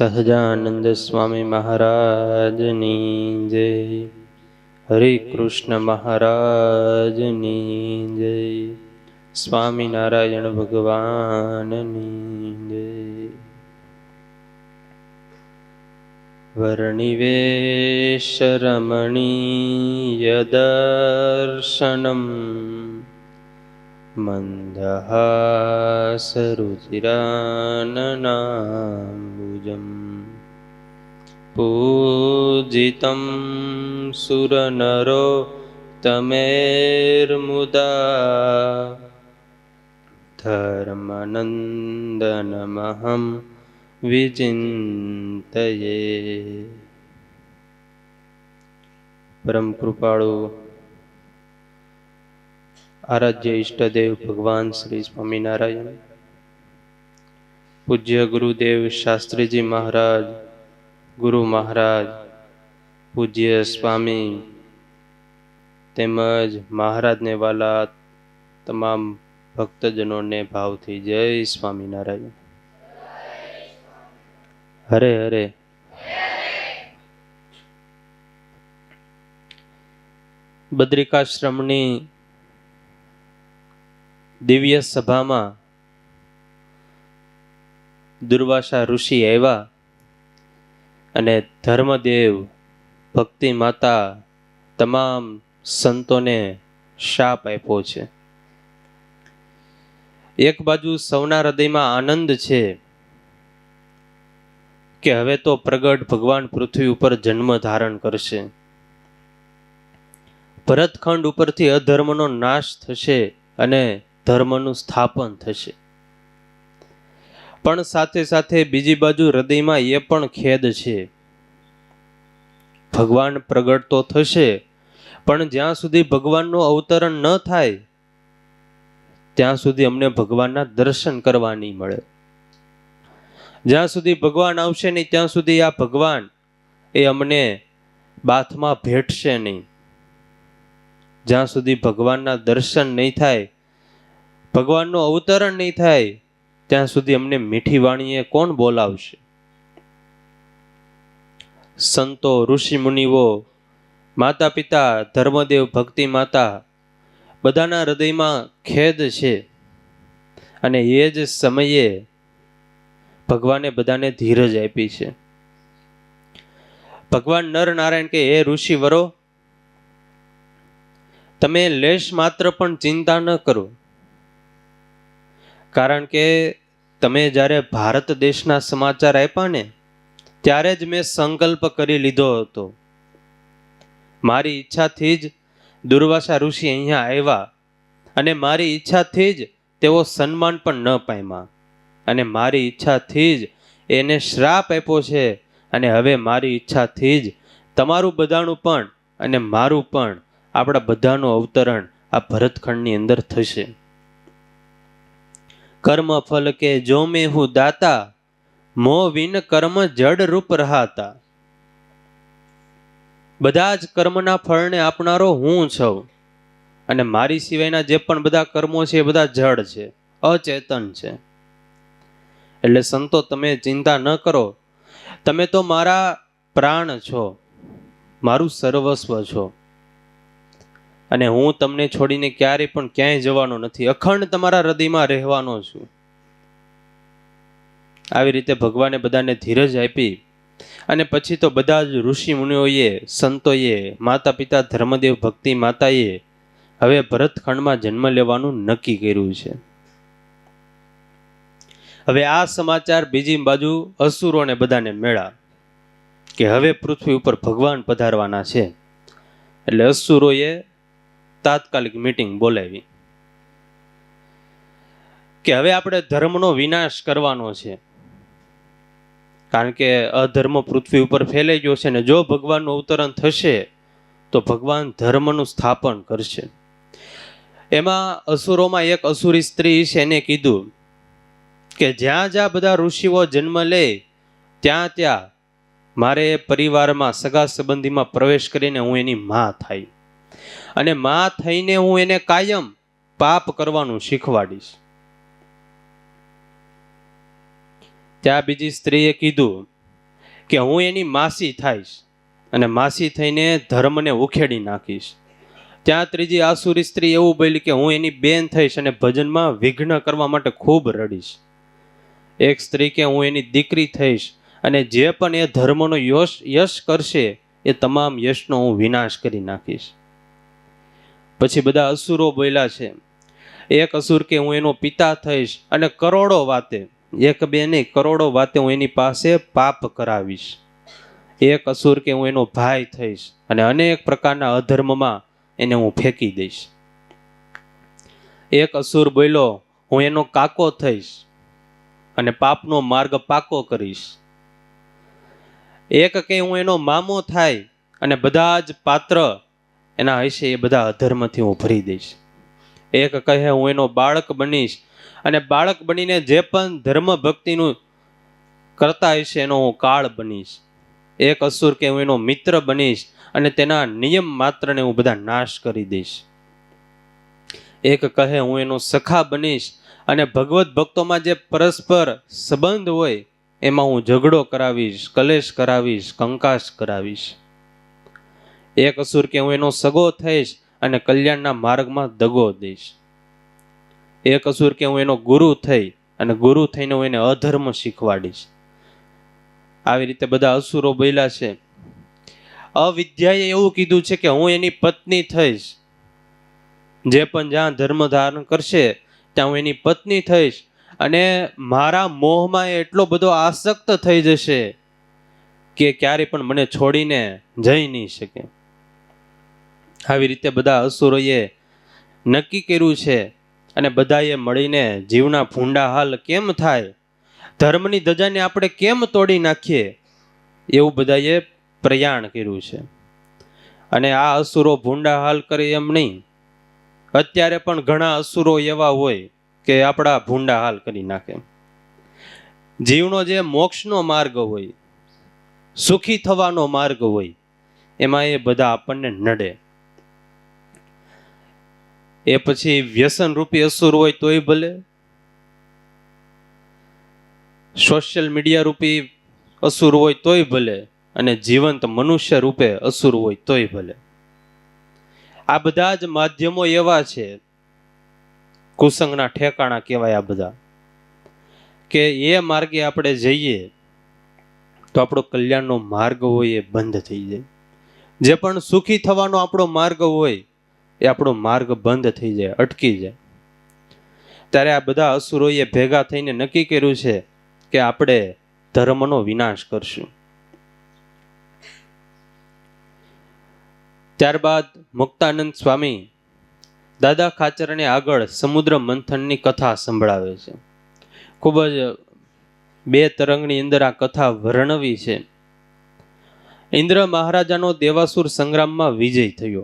સહજાનંદ સ્વામી મહારાજની જય. હરે કૃષ્ણ મહારાજની જય. સ્વામિનારાયણ ભગવાનની જય. વર્ણિવેશ રમણીય દર્શનમ મંદહાસરુચિરાનનાંબુજમ પૂજિતં સુરનરોત્તમૈર્મુદા ધર્મનંદનમહં વિચિંતયે. પરમ કૃપાળુ આરાધ્ય ઈષ્ટદેવ ભગવાન શ્રી સ્વામિનારાયણ, પૂજ્ય ગુરુદેવ શાસ્ત્રીજી મહારાજ, ગુરુ મહારાજ, પૂજ્ય સ્વામી તેમજ મહારાજને વાલા તમામ ભક્તજનોને ભાવથી જય સ્વામિનારાયણ. હરે હરે. બદ્રિકાશ્રમની દિવ્ય સભામાં દુર્વાસા ઋષિ આવ્યા અને ધર્મદેવ, ભક્તિ માતા, તમામ સંતોને શાપ આપ્યો છે. એક બાજુ સૌના હૃદયમાં આનંદ છે કે હવે તો પ્રગટ ભગવાન પૃથ્વી ઉપર જન્મ ધારણ કરશે, ભરતખંડ ઉપરથી અધર્મનો નાશ થશે અને ધર્મનું સ્થાપન થશે. પણ સાથે સાથે બીજી બાજુ હૃદયમાં એ પણ ખેદ છે, ભગવાન પ્રગટ તો થશે પણ જ્યાં સુધી ભગવાનનું અવતરણ ન થાય ત્યાં સુધી અમને ભગવાનના દર્શન કરવા નહીં મળે. જ્યાં સુધી ભગવાન આવશે નહીં ત્યાં સુધી આ ભગવાન એ અમને બાથમાં ભેટશે નહીં. જ્યાં સુધી ભગવાનના દર્શન નહીં થાય, ભગવાનનું અવતરણ નહીં થાય ત્યાં સુધી અમને મીઠી વાણીએ કોણ બોલાવશે? સંતો, ઋષિ મુનિઓ, માતા પિતા, ધર્મદેવ, ભક્તિ માતા બધાના હૃદયમાં ખેદ છે. અને એ જ સમયે ભગવાને બધાને ધીરજ આપી છે. ભગવાન નર નારાયણ કે હે ઋષિવરો, તમે લેશ માત્ર પણ ચિંતા ન કરો, કારણ કે તમે જ્યારે ભારત દેશના સમાચાર આપ્યા ને ત્યારે જ મેં સંકલ્પ કરી લીધો હતો. મારી ઈચ્છાથી જ દુર્વાસા ઋષિ અહીંયા આવ્યા અને મારી ઈચ્છાથી જ તેઓ સન્માન પણ ન પામ્યા અને મારી ઈચ્છાથી જ એને શ્રાપ આપ્યો છે. અને હવે મારી ઈચ્છાથી જ તમારું બધાનું પણ અને મારું પણ, આપણા બધાનું અવતરણ આ ભરતખંડની અંદર થશે. કર્મ ફલ કે જો મેં હું દાતા, મો વિન કર્મ જડ રૂપ રહાતા. બધા જ કર્મના ફળને આપનારો હું છું અને મારી સિવાયના જે પણ બધા કર્મો છે એ બધા જડ છે, અચેતન છે. એટલે સંતો તમે ચિંતા ન કરો, તમે તો મારા પ્રાણ છો, મારું સર્વસ્વ છો અને હું તમને છોડીને ક્યારેય પણ ક્યાંય જવાનો નથી, અખંડ તમારા હૃદયમાં રહેવાનો છું. આવી રીતે ભગવાને બધાને ધીરજ આપી અને પછી તો બધા જ ઋષિ મુનિઓએ, સંતોએ, માતા પિતા, ધર્મદેવ, ભક્તિ માતાએ હવે ભરતખંડમાં જન્મ લેવાનું નક્કી કર્યું છે. હવે આ સમાચાર બીજી બાજુ અસુરોને બધાને મળ્યા કે હવે પૃથ્વી ઉપર ભગવાન પધારવાના છે. એટલે અસુરોએ તાત્કાલિક મીટિંગ બોલાવી કે હવે આપણે ધર્મનો વિનાશ કરવાનો છે, કારણ કે અધર્મ પૃથ્વી ઉપર ફેલાઈ ગયો છે ને જો ભગવાનનું અવતરણ થશે તો ભગવાન ધર્મનું સ્થાપન કરશે. એમાં અસુરોમાં એક અસુરી સ્ત્રી છે, એને કીધું કે જ્યાં જ્યાં બધા ઋષિઓ જન્મ લે ત્યાં ત્યાં મારે પરિવારમાં, સગા સંબંધીમાં પ્રવેશ કરીને હું એની માં થાય અને માં થઈને હું એને કાયમ પાપ કરવાનું શીખવાડીશ. ત્યાં બીજી સ્ત્રીએ કીધું કે હું એની માસી થઈશ અને માસી થઈને ધર્મને ઉખેડી નાખીશ. ત્યાં ત્રીજી આસુરી સ્ત્રી એવું બોલી કે હું એની બેન થઈશ અને ભજનમાં વિઘ્ન કરવા માટે ખૂબ રડીશ. એક સ્ત્રી કે હું એની દીકરી થઈશ અને જે પણ એ ધર્મનો યશ કરશે એ તમામ યશનો હું વિનાશ કરી નાખીશ. પછી બધા અસુરો બોલ્યા છે. એક અસુર કે હું એનો પિતા થઈશ અને કરોડો વાતે, એક બે નહીં કરોડો વાતે હું એની પાસે પાપ કરાવીશ. એક અસુર કે હું એનો ભાઈ થઈશ અને અનેક પ્રકારના અધર્મમાં એને હું ફેંકી દઈશ. એક અસુર બોલ્યો હું એનો કાકો થઈશ અને પાપનો માર્ગ પાકો કરીશ. એક કે હું એનો મામો થાય અને બધા જ પાત્ર એના હશે એ બધા અધર્મથી હું ભરી દઈશ. એક કહે હું એનો બાળક બનીશ અને બાળક બનીને જે પણ ધર્મ ભક્તિનું કરતા હશે એનો હું કાળ બનીશ. એક અસુર કે હું એનો મિત્ર બનીશ અને તેના નિયમ માત્રને હું બધા નાશ કરી દઈશ. એક કહે હું એનો સખા બનીશ અને ભગવત ભક્તોમાં જે પરસ્પર સંબંધ હોય એમાં હું ઝઘડો કરાવીશ, કલેશ કરાવીશ, કંકાસ કરાવીશ. એક અસુર કે હું એનો સગો થઈશ અને કલ્યાણના માર્ગમાં દગો દઈશ. એક અસુર કે હું એનો ગુરુ થઈ અને ગુરુ થઈને હું એને અધર્મ શીખવાડીશ. આવી રીતે બધા અસુરો બોલ્યા છે. અવિદ્યાએ એવું કીધું છે કે હું એની પત્ની થઈશ. જે પણ જ્યાં ધર્મ ધારણ કરશે ત્યાં હું એની પત્ની થઈશ અને મારા મોહમાં એટલો બધો આસક્ત થઈ જશે કે ક્યારે પણ મને છોડીને જઈ નહીં શકે. આવી રીતે બધા અસુરોએ નક્કી કર્યું છે અને બધાએ મળીને જીવના ભૂંડા હાલ કેમ થાય, ધર્મની ધજાને આપણે કેમ તોડી નાખીએ, એવું બધાએ પ્રયાણ કર્યું છે. અને આ અસુરો ભૂંડા હાલ કરે એમ નહીં, અત્યારે પણ ઘણા અસુરો એવા હોય કે આપણા ભૂંડા હાલ કરી નાખે. જીવનો જે મોક્ષનો માર્ગ હોય, સુખી થવાનો માર્ગ હોય, એમાં એ બધા આપણને નડે. એ પછી વ્યસન રૂપી અસુર હોય તોય ભલે, સોશિયલ મીડિયા રૂપી અસુર હોય તોય ભલે, અને જીવંત મનુષ્ય રૂપે અસુર હોય તોય ભલે. આ બધા જ માધ્યમો એવા છે, કુસંગના ઠેકાણા કહેવાય આ બધા, કે એ માર્ગે આપણે જઈએ તો આપણો કલ્યાણનો માર્ગ હોય એ બંધ થઈ જાય. જે પણ સુખી થવાનો આપણો માર્ગ હોય એ આપણો માર્ગ બંધ થઈ જાય, અટકી જાય. ત્યારે આ બધા અસુરોએ ભેગા થઈને નક્કી કર્યું છે કે આપણે ધર્મનો વિનાશ કરશું. ત્યારબાદ મુક્તાનંદ સ્વામી દાદા ખાચરને આગળ સમુદ્ર મંથનની કથા સંભળાવે છે. ખૂબ જ 2 તરંગની અંદર આ કથા વર્ણવી છે. ઇન્દ્ર મહારાજાનો દેવાસુર સંગ્રામમાં વિજય થયો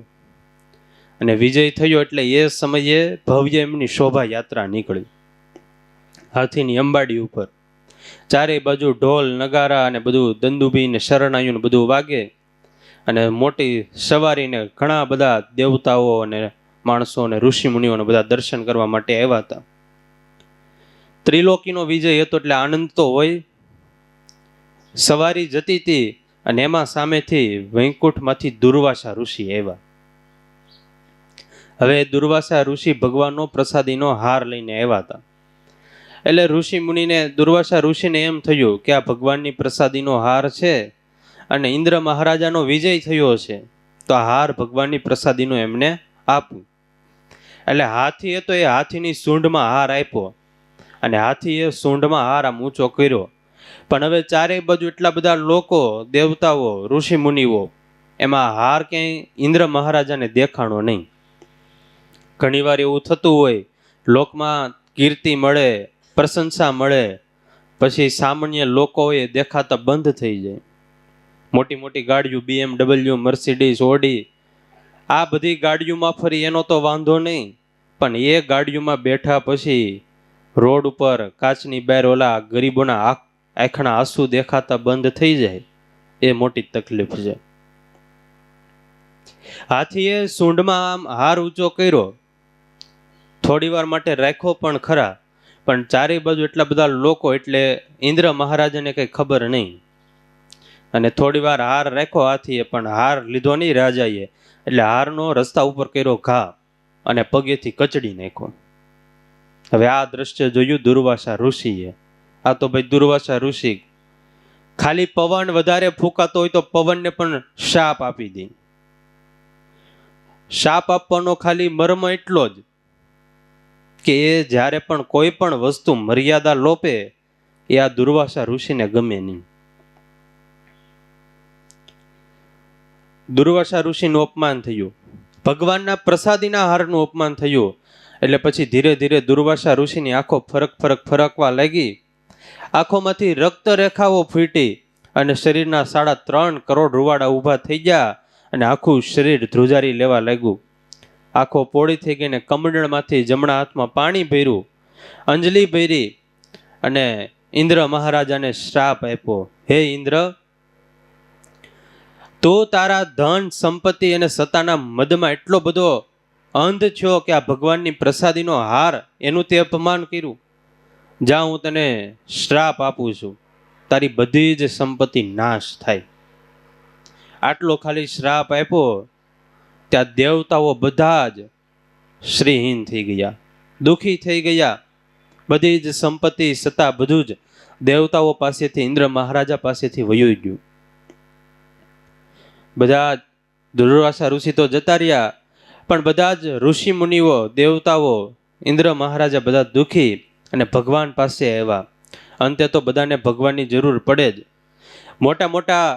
અને વિજય થયો એટલે એ સમયે ભવ્ય એમની શોભાયાત્રા નીકળી હાથીની અંબાડી ઉપર. ચારે બાજુ ઢોલ નગારા અને બધું દંદુભી ને શરણાઈયું બધું વાગે અને મોટી સવારીને ઘણા બધા દેવતાઓ અને માણસો અને ઋષિ મુનિઓને બધા દર્શન કરવા માટે આવ્યા હતા. ત્રિલોકીનો વિજય હતો એટલે આનંદ તો હોય. સવારી જતી હતી અને એમાં સામેથી વૈકુંઠમાંથી દુર્વાસા ઋષિ આવ્યા. હવે દુર્વાસા ઋષિ ભગવાનનો પ્રસાદીનો હાર લઈને આવ્યા હતા. એટલે ઋષિ મુનિને દુર્વાસા ઋષિને એમ થયું કે આ ભગવાનની પ્રસાદીનો હાર છે અને ઇન્દ્ર મહારાજાનો વિજય થયો છે, તો આ હાર ભગવાનની પ્રસાદીનો એમને આપું. એટલે હાથી હતો એ હાથીની સૂંઢમાં હાર આપ્યો અને હાથીએ સૂંઢમાં હાર આમ ઊંચો કર્યો. પણ હવે ચારેય બાજુ એટલા બધા લોકો, દેવતાઓ, ઋષિ મુનિઓ, એમાં હાર ક્યાંય ઇન્દ્ર મહારાજાને દેખાણો નહીં. ઘણીવાર એવું થતું હોય, લોકમાં કીર્તિ મળે, પ્રશંસા મળે, પછી સામાન્ય લોકો એ દેખાતા બંધ થઈ જાય. મોટી મોટી ગાડીઓ, BMW, મર્સિડીઝ, ઓડી, આ બધી ગાડીઓમાં ફરી એનો તો વાંધો નહીં, પણ એ ગાડીઓમાં બેઠા પછી રોડ ઉપર કાચની બહાર ઓલા ગરીબોના આંખના આંસુ દેખાતા બંધ થઈ જાય, એ મોટી તકલીફ છે. હાથીએ સૂંઢમાં આમ હાર ઊંચો કર્યો, થોડી વાર માટે રાખ્યો પણ ખરા, પણ ચારે બાજુ એટલા બધા લોકો એટલે ઇન્દ્ર મહારાજાને કઈ ખબર નહીં. અને થોડી વાર હાર રાખ્યો હાથીએ, પણ હાર લીધો નહીં રાજાએ, એટલે હારનો રસ્તા ઉપર કર્યો ઘા અને પગેથી કચડી નાખ્યો. હવે આ દ્રશ્ય જોયું દુર્વાસા ઋષિએ. આ તો ભાઈ દુર્વાસા ઋષિ ખાલી પવન વધારે ફૂંકાતો હોય તો પવનને પણ શાપ આપી દે. શાપ આપવાનો ખાલી મર્મ એટલો જ કે એ જ્યારે પણ કોઈ પણ વસ્તુ મર્યાદા લોપે એ આ દુર્વાસા ઋષિને ગમે નહીં. દુર્વાસા ઋષિનું અપમાન થયું, ભગવાનના પ્રસાદીના હારનું અપમાન થયું. એટલે પછી ધીરે ધીરે દુર્વાસા ઋષિની આંખો ફરકવા લાગી. આંખોમાંથી રક્ત રેખાઓ ફૂટી અને શરીરના 3.5 કરોડ રૂવાડા ઊભા થઈ ગયા અને આખું શરીર ધ્રુજારી લેવા લાગ્યું. આંખો પોળી થઈ ગઈ ને કમંડળમાંથી જમણા હાથમાં પાણી ભર્યું, અંજલિ ભરી અને ઇન્દ્ર મહારાજાને શ્રાપ આપ્યો, હે ઇન્દ્ર, તું તારા ધન સંપત્તિ અને સત્તાના મદમાં એટલો બધો અંધ છો કે આ ભગવાનની પ્રસાદીનો હાર એનું તે અપમાન કર્યું. જા, હું તને શ્રાપ આપું છું, તારી બધી જ સંપત્તિ નાશ થાય. આટલો ખાલી શ્રાપ આપ્યો ત્યાં દેવતાઓ બધા જ શ્રીહીન થઈ ગયા, દુઃખી થઈ ગયા. બધી જ સંપત્તિ સત્તા બધું જ દેવતાઓ પાસેથી, ઇન્દ્ર મહારાજા પાસેથી વયું ગયું. બધા દુર્વાસા ઋષિ તો જતા રહ્યા, પણ બધા જ ઋષિ મુનિઓ, દેવતાઓ, ઇન્દ્ર મહારાજા બધા દુઃખી અને ભગવાન પાસે આવ્યા. અંતે તો બધાને ભગવાનની જરૂર પડે જ. મોટા મોટા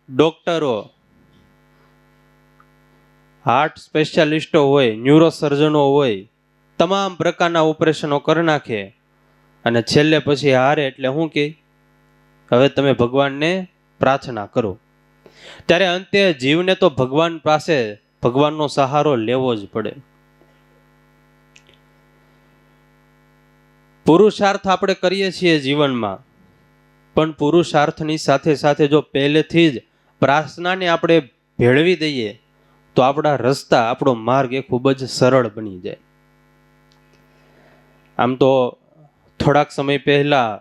ડોક્ટરો, હાર્ટ સ્પેશિયાલિસ્ટો હોય, ન્યુરો સર્જનો હોય, તમામ પ્રકારના ઓપરેશનો કરી નાખે અને છેલ્લે પછી હારે એટલે શું કે હવે તમે ભગવાનને પ્રાર્થના કરો. ત્યારે અંતે જીવને તો ભગવાન પાસે ભગવાનનો સહારો લેવો જ પડે. પુરુષાર્થ આપણે કરીએ છીએ જીવનમાં, પણ પુરુષાર્થની સાથે સાથે જો પહેલેથી જ પ્રાર્થનાને આપણે ભેળવી દઈએ તો આપણા રસ્તા, આપણો માર્ગ એ ખૂબ જ સરળ બની જાય. આમ તો થોડાક સમય પહેલા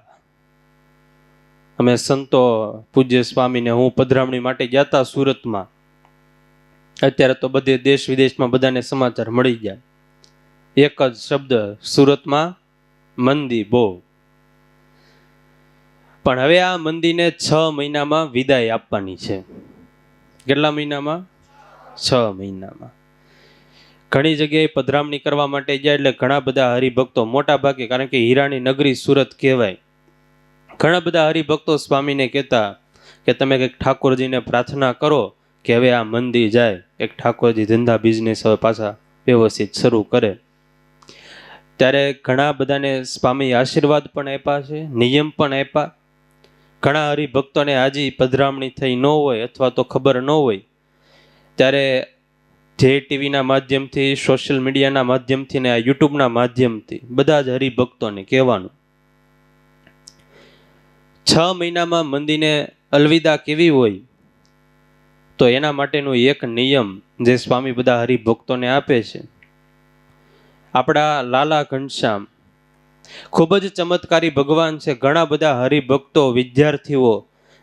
અમે સંતો પૂજ્ય સ્વામીને હું પધરામણી માટે ગયા હતા સુરતમાં. અત્યારે તો બધે દેશ વિદેશમાં બધાને સમાચાર મળી ગયા. એક જ શબ્દ, સુરતમાં મંદી બહુ. પણ હવે આ મંદીને 6 મહિનામાં વિદાય આપવાની છે. કેટલા મહિનામાં? 6 મહિનામાં. ઘણી જગ્યાએ પધરામણી કરવા માટે ગયા એટલે ઘણા બધા હરિભક્તો, મોટા ભાગે, કારણ કે હીરાની નગરી સુરત કહેવાય, ઘણા બધા હરિભક્તો સ્વામીને કહેતા કે તમે કંઈક ઠાકોરજીને પ્રાર્થના કરો કે હવે આ મંદી જાય, એક ઠાકોરજી ધંધા બિઝનેસ હવે પાછા વ્યવસ્થિત શરૂ કરે. ત્યારે ઘણા બધાને સ્વામી આશીર્વાદ પણ આપ્યા છે, નિયમ પણ આપ્યા. ઘણા હરિભક્તોને હજી પધરામણી થઈ ન હોય અથવા તો ખબર ન હોય ત્યારે જે ટીવીના માધ્યમથી, સોશિયલ મીડિયાના માધ્યમથી ને આ યુટ્યુબના માધ્યમથી બધા જ હરિભક્તોને કહેવાનું, 6 મહિનામાં મંદીને અલવિદા કેવી હોય તો એના માટેનો એક નિયમ જે સ્વામી બધા હરિભક્તોને આપે છે. આપણા લાલા ઘનશ્યામ ખૂબ જ ચમત્કારી ભગવાન છે. ઘણા બધા હરિભક્તો, વિદ્યાર્થીઓ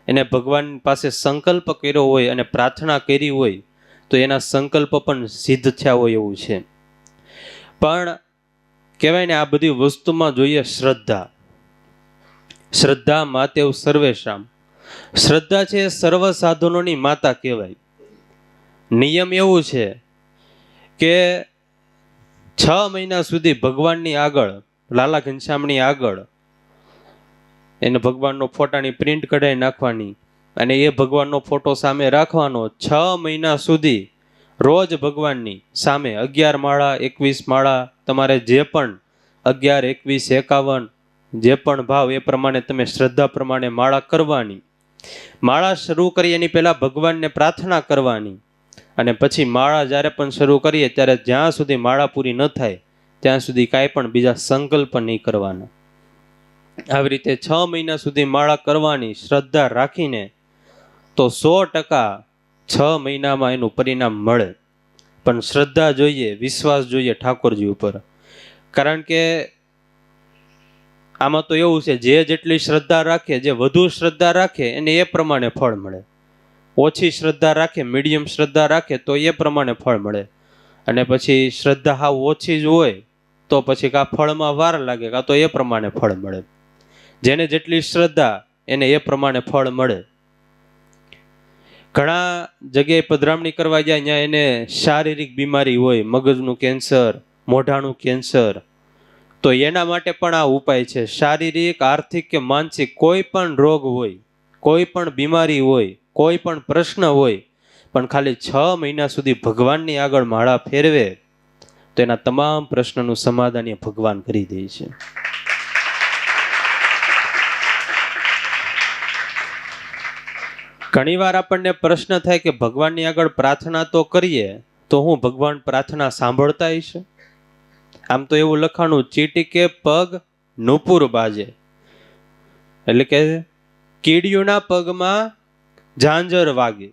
એને ભગવાન પાસે સંકલ્પ કર્યો હોય અને પ્રાર્થના કરી હોય તો એના સંકલ્પ પણ સિદ્ધ થયા હોય એવું છે. પણ કહેવાય ને, આ બધી વસ્તુમાં જોઈએ શ્રદ્ધા. શ્રદ્ધા માતેવ સર્વેશામ. શ્રદ્ધા છે સર્વ સાધનોની માતા કહેવાય. નિયમ એવું છે કે 6 મહિના સુધી ભગવાનની આગળ, લાલા ઘનશ્યામની આગળ એને ભગવાનનો ફોટાની પ્રિન્ટ કઢાવી નાખવાની અને એ ભગવાનનો ફોટો સામે રાખવાનો. 6 મહિના સુધી રોજ ભગવાનની સામે 11 માળા, 21 માળા, તમારે જે પણ 11, 21, 51 જે પણ ભાવ એ પ્રમાણે તમે શ્રદ્ધા પ્રમાણે માળા કરવાની. માળા શરૂ કરી એની પહેલા ભગવાનને પ્રાર્થના કરવાની અને પછી માળા જ્યારે પણ શરૂ કરીએ ત્યારે જ્યાં સુધી માળા પૂરી ન થાય ત્યાં સુધી કાંઈ પણ બીજા સંકલ્પ નહીં કરવાના. આવી રીતે 6 મહિના સુધી માળા કરવાની શ્રદ્ધા રાખીને તો 100% 6 મહિનામાં એનું પરિણામ મળે. પણ શ્રદ્ધા જોઈએ, વિશ્વાસ જોઈએ ઠાકોરજી ઉપર. કારણ કે આમાં તો એવું છે, જે જેટલી શ્રદ્ધા રાખે, જે વધુ શ્રદ્ધા રાખે એને એ પ્રમાણે ફળ મળે. ઓછી શ્રદ્ધા રાખે, મીડિયમ શ્રદ્ધા રાખે તો એ પ્રમાણે ફળ મળે. અને પછી શ્રદ્ધા હાવ ઓછી જ હોય તો પછી કાં ફળમાં વાર લાગે કાં તો એ પ્રમાણે ફળ મળે. જેને જેટલી શ્રદ્ધા એને એ પ્રમાણે ફળ મળે. ઘણા જગ્યાએ પધરામણી કરવા જાય ત્યાં એને શારીરિક બીમારી હોય, મગજનું કેન્સર, મોઢાનું કેન્સર, તો એના માટે પણ આ ઉપાય છે. શારીરિક, આર્થિક કે માનસિક કોઈ પણ રોગ હોય, કોઈ પણ બીમારી હોય, કોઈ પણ પ્રશ્ન હોય, પણ ખાલી 6 મહિના સુધી ભગવાનની આગળ માળા ફેરવે તો એના તમામ પ્રશ્નનું સમાધાન એ ભગવાન કરી દે છે. ઘણીવાર આપણને પ્રશ્ન થાય કે ભગવાનની આગળ પ્રાર્થના તો કરીએ તો હું ભગવાન પ્રાર્થના સાંભળતા હશે? આમ તો એવું લખાણું, ચીટીકે પગ નુપુર બાજે, એટલે કે કીડીઓના પગમાં ઝાંઝર વાગે.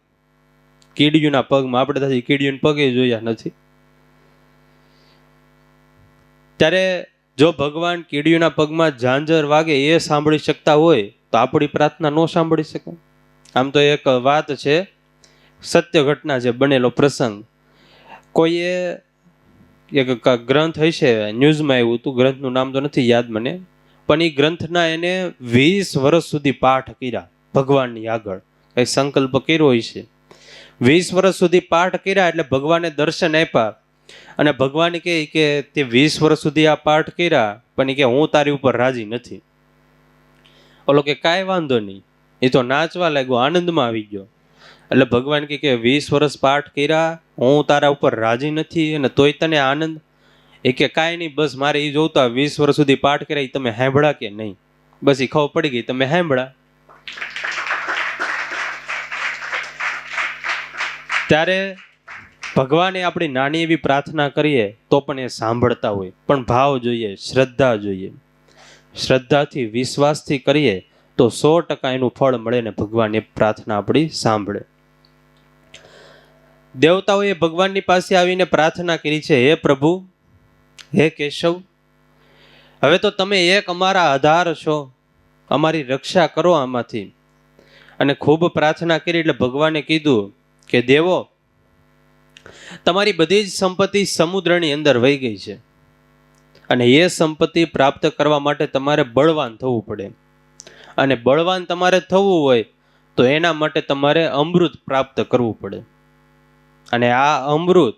કીડીઓના પગમાં, આપણે તો કીડીઓના પગે જોયા નથી. ત્યારે જો ભગવાન કીડીઓના પગમાં ઝાંઝર વાગે એ સાંભળી શકતા હોય તો આપણી પ્રાર્થના ન સાંભળી શકે? આમ તો એક વાત છે, સત્ય ઘટના છે, બનેલો પ્રસંગ. કોઈએ એક ગ્રંથ હશે, ન્યૂઝમાં આવ્યું હતું, ગ્રંથનું નામ તો નથી યાદ મને, પણ એ ગ્રંથના એને 20 વર્ષ સુધી પાઠ કર્યા ભગવાનની આગળ. કઈ સંકલ્પ કર્યો હોય છે, 20 વર્ષ સુધી પાઠ કર્યા એટલે ભગવાને દર્શન આપ્યા. અને ભગવાન કહે કે તે 20 વર્ષ સુધી આ પાઠ કર્યા પણ કે હું તારી ઉપર રાજી નથી. ઓલો કે કાંઈ વાંધો નહીં, એ તો નાચવા લાગ્યો, આનંદમાં આવી ગયો. એટલે ભગવાન કે 20 વર્ષ પાઠ કર્યા, હું તારા ઉપર રાજી નથી અને તોય તને આનંદ? એ કે કાંઈ નહીં, બસ મારે એ જોતા 20 વર્ષ સુધી પાઠ કર્યા તમે સાંભળ્યા કે નહીં? બસ એ ખબર પડી ગઈ, તમે સાંભળ્યા. ત્યારે ભગવાને આપણી નાની એવી પ્રાર્થના કરીએ તો પણ એ સાંભળતા હોય, પણ ભાવ જોઈએ, શ્રદ્ધા જોઈએ. શ્રદ્ધાથી, વિશ્વાસથી કરીએ તો 100% એનું ફળ મળે ને ભગવાન એ પ્રાર્થના આપણી સાંભળે. દેવતાઓએ ભગવાનની પાસે આવીને પ્રાર્થના કરી છે, હે પ્રભુ, હે કેશવ, હવે તો તમે એક અમારા આધાર છો, અમારી રક્ષા કરો આમાંથી. અને ખૂબ પ્રાર્થના કરી એટલે ભગવાને કીધું કે દેવો, તમારી બધી જ સંપત્તિ સમુદ્રની અંદર વહી ગઈ છે અને એ સંપત્તિ પ્રાપ્ત કરવા માટે તમારે બળવાન થવું પડે. અને બળવાન તમારે થવું હોય તો એના માટે તમારે અમૃત પ્રાપ્ત કરવું પડે. અને આ અમૃત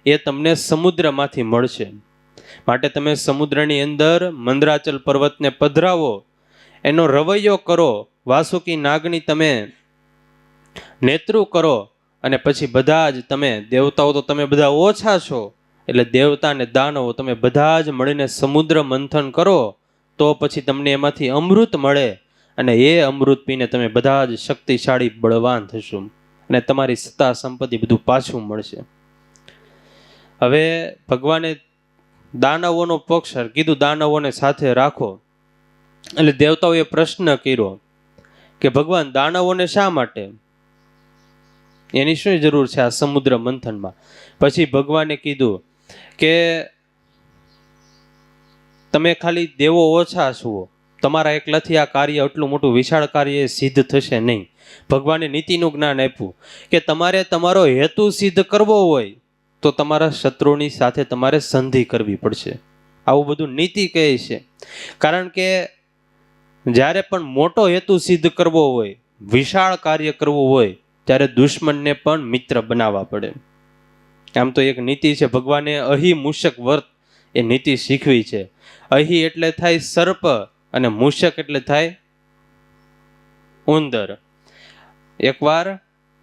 એ તમને સમુદ્રમાંથી મળશે. માટે તમે સમુદ્રની અંદર મંદરાચલ પર્વતને પધરાવો, એનો રવૈયો કરો, વાસુકી નાગની તમે નેતૃ કરો. અને પછી બધા જ તમે દેવતાઓ તો તમે બધા ઓછા છો, એટલે દેવતા અને દાનવો તમે બધા જ મળીને સમુદ્ર મંથન કરો તો પછી તમને એમાંથી અમૃત મળે. અને એ અમૃત પીને તમે બધા જ શક્તિશાળી બળવાન થશો અને તમારી સત્તા સંપત્તિ બધું પાછું મળશે. હવે ભગવાને દાનવોનો પક્ષ કીધું, દાનવોને સાથે રાખો. એટલે દેવતાઓએ પ્રશ્ન કર્યો કે ભગવાન, દાનવોને શા માટે, એની શું જરૂર છે આ સમુદ્ર મંથનમાં? પછી ભગવાને કીધું કે તમે ખાલી દેવો ઓછા છો, તમારા એકલાથી આ કાર્ય, એટલું મોટું વિશાળ કાર્ય સિદ્ધ થશે નહીં. ભગવાને નીતિનું જ્ઞાન આપ્યું કે તમારે તમારો હેતુ સિદ્ધ કરવો હોય તો તમારા શત્રુની સાથે તમારે સંધિ કરવી પડશે. આવું બધું નીતિ કહે છે. કારણ કે જ્યારે પણ મોટો હેતુ સિદ્ધ કરવો હોય, વિશાળ કાર્ય કરવું હોય, ત્યારે દુશ્મનને પણ મિત્ર બનાવવા પડે. આમ તો એક નીતિ છે, ભગવાને અહી મૂષક વર્ત એ નીતિ શીખવી છે. અહી એટલે થાય સર્પ અને મૂષક એટલે થાય ઉંદર. એકવાર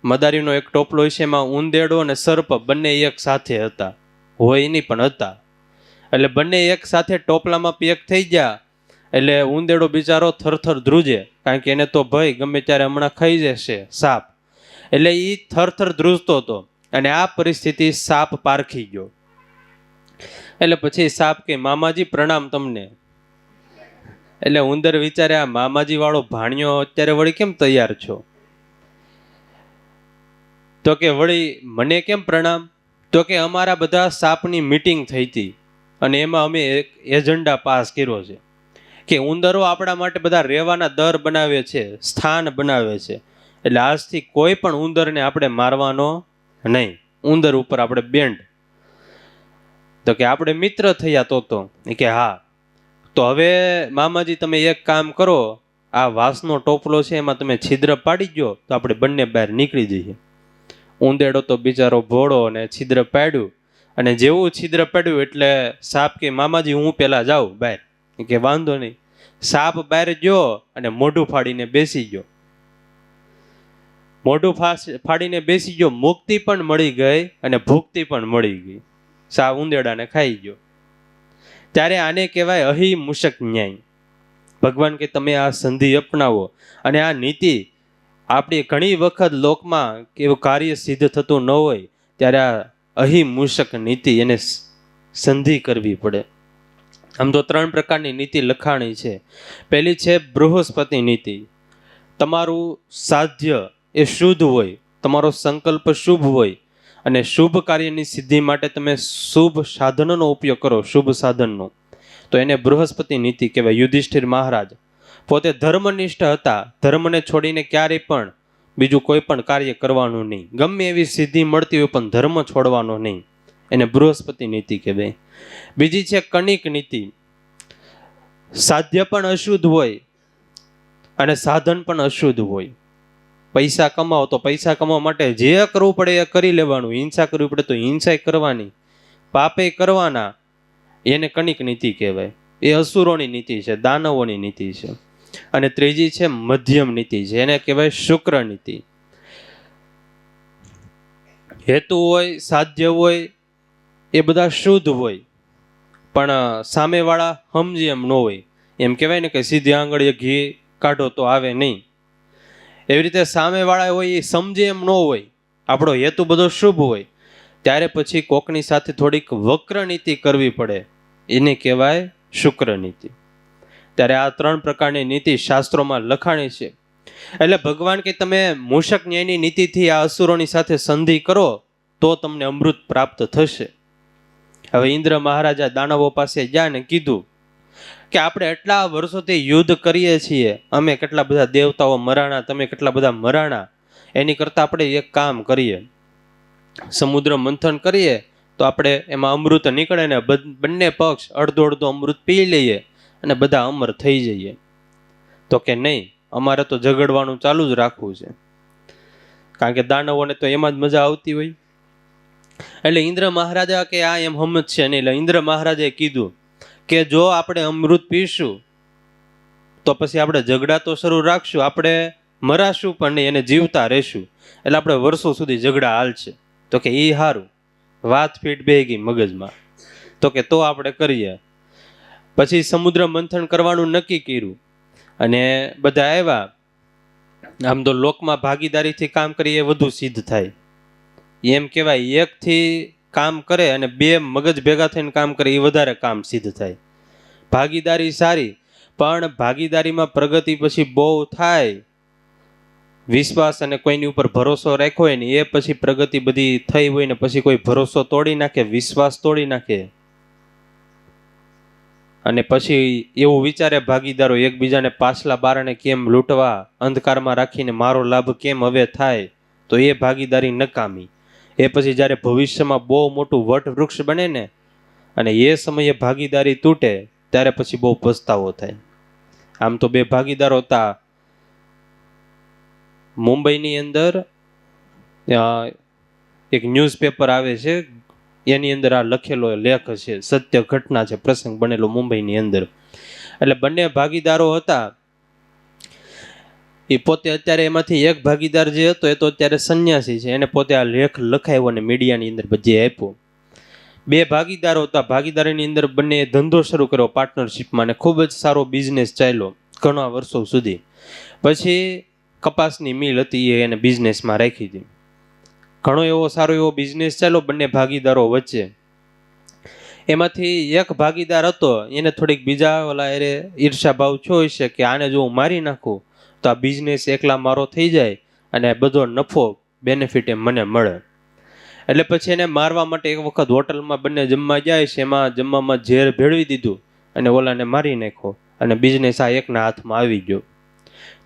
મદારીનો એક ટોપલો છે, એમાં ઉંદેડો અને સર્પ બંને એક સાથે હતા, હોય નહીં પણ હતા. એટલે બંને એક સાથે ટોપલામાં પેક થઈ ગયા. એટલે ઉંદેડો બિચારો થરથર ધ્રુજે, કારણ કે એને તો ભય ગમે ત્યારે હમણાં ખાઈ જશે સાપ. એટલે એ થરથર ધ્રુજતો હતો અને આ પરિસ્થિતિ સાપ પારખી ગયો. એટલે પછી સાપ કે મામાજી પ્રણામ તમને. એટલે ઉંદર વિચારે આ મામાજી વાળો ભાણિયો અત્યારે વળી કેમ તૈયાર છો? તો કે વળી મને કેમ પ્રણામ? તો કે અમારા બધા સાપની મીટિંગ થઈ હતી અને એમાં અમે એક એજન્ડા પાસ કર્યો છે કે ઉંદરો આપણા માટે બધા રહેવાના દર બનાવે છે, સ્થાન બનાવે છે. એટલે આજથી કોઈ પણ ઉંદરને આપણે મારવાનો નહીં. ઉંદર ઉપર આપણે બેન્ડ. તો કે આપણે મિત્ર થયા તો એ કે હા. તો હવે મામાજી તમે એક કામ કરો, આ વાંસનો ટોપલો છે એમાં તમે છિદ્ર પાડી ગયો તો આપણે બંને બહાર નીકળી જઈએ. ઉંદેડો તો બિચારો ભોળો અને છિદ્ર પાડ્યું, અને જેવું છિદ્ર પાડ્યું એટલે સાપ કે મામાજી હું પેલા જાઉં બહાર. કે વાંધો નહીં. સાપ બહાર ગયો અને મોઢું ફાડીને બેસી ગયો. મોઢું ફાડીને બેસી ગયો, મુક્તિ પણ મળી ગઈ અને ભુક્તિ પણ મળી ગઈ. સાપ ઉંદેડાને ખાઈ ગયો. ત્યારે આને કહેવાય અહિમૂષક ન્યાય. ભગવાન કે તમે આ સંધિ અપનાવો. અને આ નીતિ આપણી ઘણી વખત લોકમાં એવું કાર્ય સિદ્ધ થતું ન હોય ત્યારે આ અહિમૂષક નીતિ એને સંધિ કરવી પડે. આમ તો 3 પ્રકારની નીતિ લખાણી છે. પહેલી છે બૃહસ્પતિ નીતિ. તમારું સાધ્ય એ શુદ્ધ હોય, તમારો સંકલ્પ શુભ હોય, અને શુભ કાર્યની સિદ્ધિ માટે તમે શુભ સાધનનો ઉપયોગ કરો, શુભ સાધનનો, તો એને બૃહસ્પતિ નીતિ કહેવાય. યુધિષ્ઠિર મહારાજ પોતે ધર્મનિષ્ઠ હતા. ધર્મને છોડીને ક્યારેય પણ બીજું કોઈ પણ કાર્ય કરવાનું નહીં. ગમે એવી સિદ્ધિ મળતી હોય પણ ધર્મ છોડવાનો નહીં. એને બૃહસ્પતિ નીતિ કહેવાય. બીજી છે કણિક નીતિ. સાધ્ય પણ અશુદ્ધ હોય અને સાધન પણ અશુદ્ધ હોય. પૈસા કમાવો તો પૈસા કમાવા માટે જે કરવું પડે એ કરી લેવાનું. હિંસા કરવી પડે તો હિંસા કરવાની, પાપે કરવાના. એને કણિક નીતિ કહેવાય. એ અસુરોની નીતિ છે, દાનવોની નીતિ છે. અને ત્રીજી છે મધ્યમ નીતિ છે. એને કહેવાય શુક્ર નીતિ. હેતુ હોય, સાધ્ય હોય, એ બધા શુદ્ધ હોય, પણ સામેવાળા સમજી એમ ન હોય. એમ કહેવાય ને કે સીધી આંગળીએ ઘી કાઢો તો આવે નહીં. એવી રીતે સામેવાળા હોય એ સમજે એમ ન હોય, આપણો હેતુ બધો શુભ હોય, ત્યારે પછી કોકની સાથે થોડીક વક્ર નીતિ કરવી પડે. એને કહેવાય શુક્ર નીતિ. ત્યારે આ 3 પ્રકારની નીતિ શાસ્ત્રોમાં લખાણી છે. એટલે ભગવાન કે તમે મૂષક ન્યાયની નીતિથી આ અસુરોની સાથે સંધિ કરો તો તમને અમૃત પ્રાપ્ત થશે. હવે ઇન્દ્ર મહારાજા દાનવો પાસે ગયા ને કીધું કે આપણે એટલા વર્ષોથી યુદ્ધ કરીએ છીએ, અમે કેટલા બધા દેવતાઓ મરાણા, તમે કેટલા બધા મરાણા, એની કરતાં આપણે એક કામ કરીએ, સમુદ્ર મંથન કરીએ તો આપણે એમાં અમૃત નીકળે ને બંને પક્ષ અડધો અડધો અમૃત પી લઈએ અને બધા અમર થઈ જઈએ. તો કે નહીં, અમારે તો ઝઘડવાનું ચાલુ જ રાખવું છે, કારણ કે દાનવોને તો એમાં જ મજા આવતી હોય. એટલે ઇન્દ્ર મહારાજા કે આ એમ હમત છે નહીં. એટલે ઇન્દ્ર મહારાજાએ કીધું કે જો આપણે અમૃત પીશું તો પછી આપણે ઝઘડા તો શરૂ રાખશું, આપણે મરાશું પણ નહીં, એને જીવતા રહેશું. એટલે આપણે વર્ષો સુધી ઝઘડા હાલશે. તો કે એ સારું, વાત ફીટ બે ગઈ મગજમાં. તો કે તો આપણે કરીએ. પછી સમુદ્ર મંથન કરવાનું નક્કી કર્યું અને બધા આવ્યા. આમ તો લોકમાં ભાગીદારીથી કામ કરીએ વધુ સિદ્ધ થાય. એમ કહેવાય એકથી કામ કરે અને 2 મગજ ભેગા થઈને કામ કરે એ વધારે કામ સિદ્ધ થાય. ભાગીદારી સારી, પણ ભાગીદારીમાં પ્રગતિ પછી બહુ થાય. વિશ્વાસ અને કોઈની ઉપર ભરોસો રાખ્યો હોય ને એ પછી પ્રગતિ બધી થઈ હોય ને પછી કોઈ ભરોસો તોડી નાખે, વિશ્વાસ તોડી નાખે, અને પછી એવું વિચારે ભાગીદારો એકબીજાને પાછલા બારણે કેમ લૂંટવા, અંધકારમાં રાખીને મારો લાભ કેમ હવે થાય, તો એ ભાગીદારી નકામી. એ પછી જ્યારે ભવિષ્યમાં બહુ મોટું વટ વૃક્ષ બને ને અને એ સમયે ભાગીદારી તૂટે ત્યારે પછી બહુ પસ્તાવો થાય. આમ તો 2 ભાગીદારો હતા. મુંબઈની અંદર એક ન્યૂઝપેપર આવે છે, એની અંદર આ લખેલો લેખ છે, સત્ય ઘટના છે, પ્રસંગ બનેલો મુંબઈની અંદર. એટલે બંને ભાગીદારો હતા. એ પોતે અત્યારે એમાંથી એક ભાગીદાર જે હતો એ તો અત્યારે સંન્યાસી છે. એને પોતે આ લેખ લખાયો અને મીડિયાની અંદર બધી આપ્યો. 2 ભાગીદારો હતા. ભાગીદારીની અંદર બંને ધંધો શરૂ કર્યો પાર્ટનરશિપમાં, અને ખૂબ જ સારો બિઝનેસ ચાલ્યો ઘણા વર્ષો સુધી. પછી કપાસની મિલ હતી એ એને બિઝનેસમાં રાખી હતી. ઘણો એવો સારો એવો બિઝનેસ ચાલ્યો બંને ભાગીદારો વચ્ચે. એમાંથી એક ભાગીદાર હતો એને થોડીક બીજા ઓલા એને ઈર્ષા ભાવ થયો હશે કે આને જો હું મારી નાખું તો આ બિઝનેસ એકલા મારો થઈ જાય અને બધો નફો બેનિફિટ એમ મને મળે. એટલે પછી એને મારવા માટે એક વખત હોટલમાં બંને જમવા જાય છે. એમાં જમવામાં ઝેર ભેળવી દીધું અને ઓલાને મારી નાખ્યો અને બિઝનેસ આ એકના હાથમાં આવી ગયો.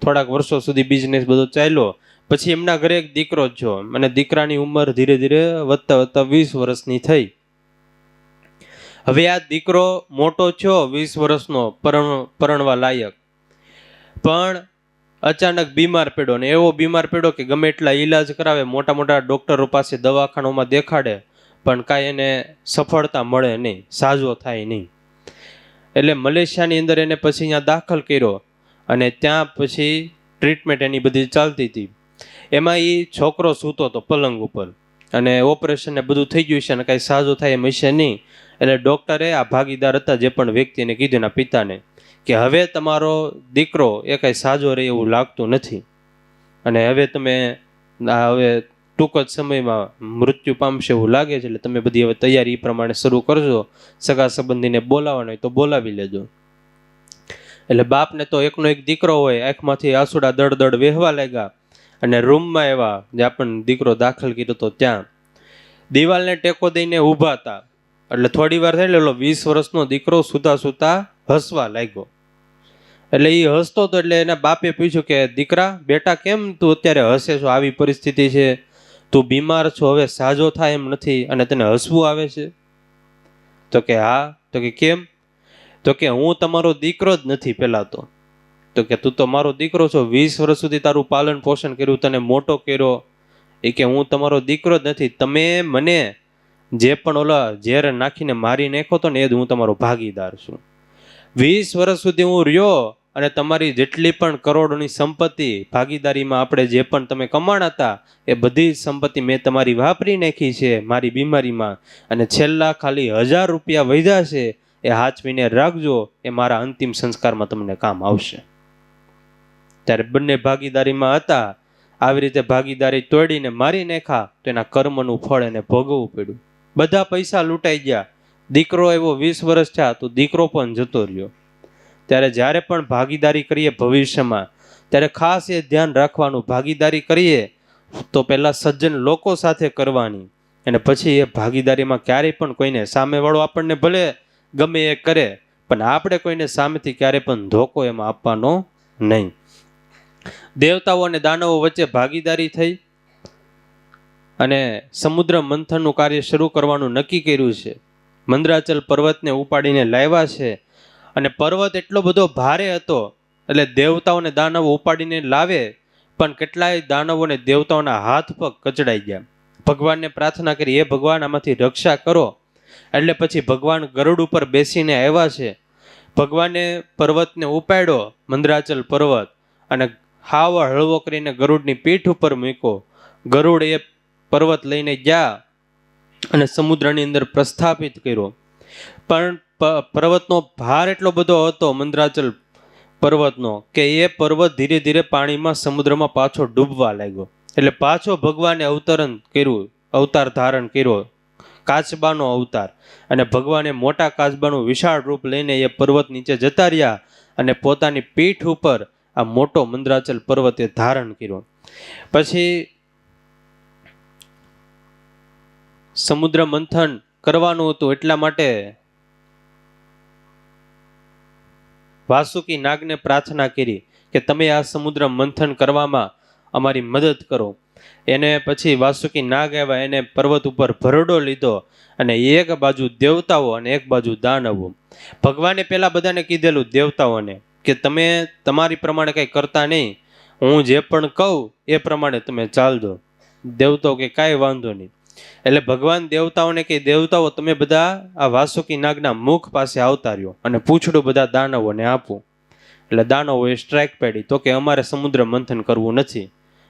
થોડાક વર્ષો સુધી બિઝનેસ બધો ચાલ્યો. પછી એમના ઘરે એક દીકરો જ છો અને દીકરાની ઉંમર ધીરે ધીરે વધતા વધતા 20 વર્ષની થઈ. હવે આ દીકરો મોટો થયો 20 વર્ષનો, પરણવા લાયક, પણ અચાનક બીમાર પડ્યો ને એવો બીમાર પડ્યો કે ગમે એટલા ઈલાજ કરાવે, મોટા મોટા ડોક્ટરો પાસે દવાખાનામાં દેખાડે, પણ કાંઈ એને સફળતા મળે નહીં, સાજો થાય નહીં. એટલે મલેશિયાની અંદર એને પછી અહીંયા દાખલ કર્યો અને ત્યાં પછી ટ્રીટમેન્ટ એની બધી ચાલતી હતી. એમાં એ છોકરો સૂતો હતો પલંગ ઉપર અને ઓપરેશન ને બધું થઈ ગયું છે અને કાંઈ સાજો થાય એમ હશે નહીં. એટલે ડૉક્ટરે આ ભાગીદાર હતા જે પણ વ્યક્તિને કીધું એના પિતાને કે હવે તમારો દીકરો એ કાંઈ સાજો રહે એવું લાગતું નથી અને હવે તમે હવે ટૂંક જ સમયમાં મૃત્યુ પામશે એવું લાગે છે, એટલે તમે બધી હવે તૈયારી એ પ્રમાણે શરૂ કરજો, સગા સંબંધીને બોલાવવાનો હોય તો બોલાવી લેજો. એટલે બાપને તો એકનો એક દીકરો હોય, આંખમાંથી આંસુડા દડ દડ વહેવા લાગ્યા અને રૂમમાં એવા જે આપણને દીકરો દાખલ કર્યો હતો ત્યાં દિવાલને ટેકો દઈને ઊભા હતા. એટલે થોડી વાર થઈ, એટલે 20 વર્ષનો દીકરો સુતા સુતા હસવા લાગ્યો. એટલે એ હસતો હતો એટલે એના બાપે પૂછ્યું કે દીકરા બેટા કેમ તું અત્યારે હસે છો, આવી પરિસ્થિતિ છે, તું બીમાર છો, હવે સાજો થાય એમ નથી અને તને હસવું આવે છે? તો કે હા. તો કે કેમ? તો કે હું તમારો દીકરો જ નથી પહેલા તો કે તું તો મારો દીકરો છો, 20 વર્ષ સુધી તારું પાલન પોષણ કર્યું, તને મોટો કર્યો, એ કે હું તમારો દીકરો જ નથી, તમે મને જે પણ ઓલા ઝેર નાખીને મારી નાખો તો ને એ જ હું તમારો ભાગીદાર છું. 20 વર્ષ સુધી હું રહ્યો અને તમારી જેટલી પણ કરોડોની સંપત્તિ ભાગીદારીમાં આપણે જે પણ તમે કમાણ હતા એ બધી જ સંપત્તિ મેં તમારી વાપરી નાખી છે મારી બીમારીમાં, અને છેલ્લા ખાલી 1000 રૂપિયા વધ્યા છે એ હાચવીને રાખજો, એ મારા અંતિમ સંસ્કારમાં તમને કામ આવશે. ત્યારે બંને ભાગીદારીમાં હતા, આવી રીતે ભાગીદારી તોડીને મારી નાખા તો એના કર્મનું ફળ એને ભોગવવું પડ્યું. બધા પૈસા લૂંટાઈ ગયા, દીકરો એવો 20 વર્ષ થયા તો દીકરો પણ જતો રહ્યો. ત્યારે જ્યારે પણ ભાગીદારી કરીએ ભવિષ્યમાં ત્યારે ખાસ એ ધ્યાન રાખવાનું, ભાગીદારી કરીએ તો પહેલાં સજ્જન લોકો સાથે કરવાની અને પછી એ ભાગીદારીમાં ક્યારેય પણ કોઈને સામેવાળો આપણને ભલે ગમે એ કરે પણ આપણે કોઈને સામેથી ક્યારેય પણ ધોકો એમાં આપવાનો નહીં. દેવતાઓ અને દાનવો વચ્ચે ભાગીદારી થઈ અને સમુદ્ર મંથનનું કાર્ય શરૂ કરવાનું નક્કી કર્યું છે. મંદરાચલ પર્વતને ઉપાડીને લાવ્યા છે અને પર્વત એટલો બધો ભારે હતો એટલે દેવતાઓને દાનવો ઉપાડીને લાવે પણ કેટલાય દાનવોને દેવતાઓના હાથ પગ કચડાઈ ગયા. ભગવાનને પ્રાર્થના કરી, હે ભગવાન આમાંથી રક્ષા કરો. એટલે પછી ભગવાન ગરુડ ઉપર બેસીને આવ્યા છે. ભગવાને પર્વતને ઉપાડ્યો, મંદરાચલ પર્વત, અને હાવ હળવો કરીને ગરુડની પીઠ ઉપર મૂક્યો. ગરુડ એ પર્વત લઈને ગયા અને સમુદ્રની અંદર પ્રસ્થાપિત કર્યો. પણ પર્વતનો ભાર એટલો બધો હતો મંદરાચલ પર્વતનો કે એ પર્વત ધીરે ધીરે પાણીમાં સમુદ્રમાં પાછો ડૂબવા લાગ્યો. એટલે પાછો ભગવાને અવતાર ધારણ કર્યો, કાચબાનો અવતાર, અને ભગવાને મોટા કાચબાનું વિશાળ રૂપ લઈને એ પર્વત નીચે જતા રહ્યા અને પોતાની પીઠ ઉપર આ મોટો મંદરાચલ પર્વતે ધારણ કર્યો. પછી સમુદ્ર મંથન કરવાનું હતું એટલા માટે વાસુકી નાગને પ્રાર્થના કરી કે તમે આ સમુદ્ર મંથન કરવામાં અમારી મદદ કરો. એને પછી વાસુકી નાગ આવ્યા, એને પર્વત ઉપર ભરડો લીધો અને એક બાજુ દેવતાઓ અને એક બાજુ દાનવો. ભગવાને પેલા બધાને કીધેલું દેવતાઓને કે તમે તમારી પ્રમાણે કંઈ કરતા નહીં, હું જે પણ કહું એ પ્રમાણે તમે ચાલજો. દેવતાઓ કે કાંઈ વાંધો નહીં. એટલે ભગવાન દેવતાઓને કે દેવતાઓ તમે બધા આ વાસુકી નાગના મુખ પાસે આવતા રહ્યો અને પૂછડું બધા દાનવોને આપું. એટલે દાનવોએ સ્ટ્રાઇક પાડી, તો કે અમારે સમુદ્ર મંથન કરવું નથી.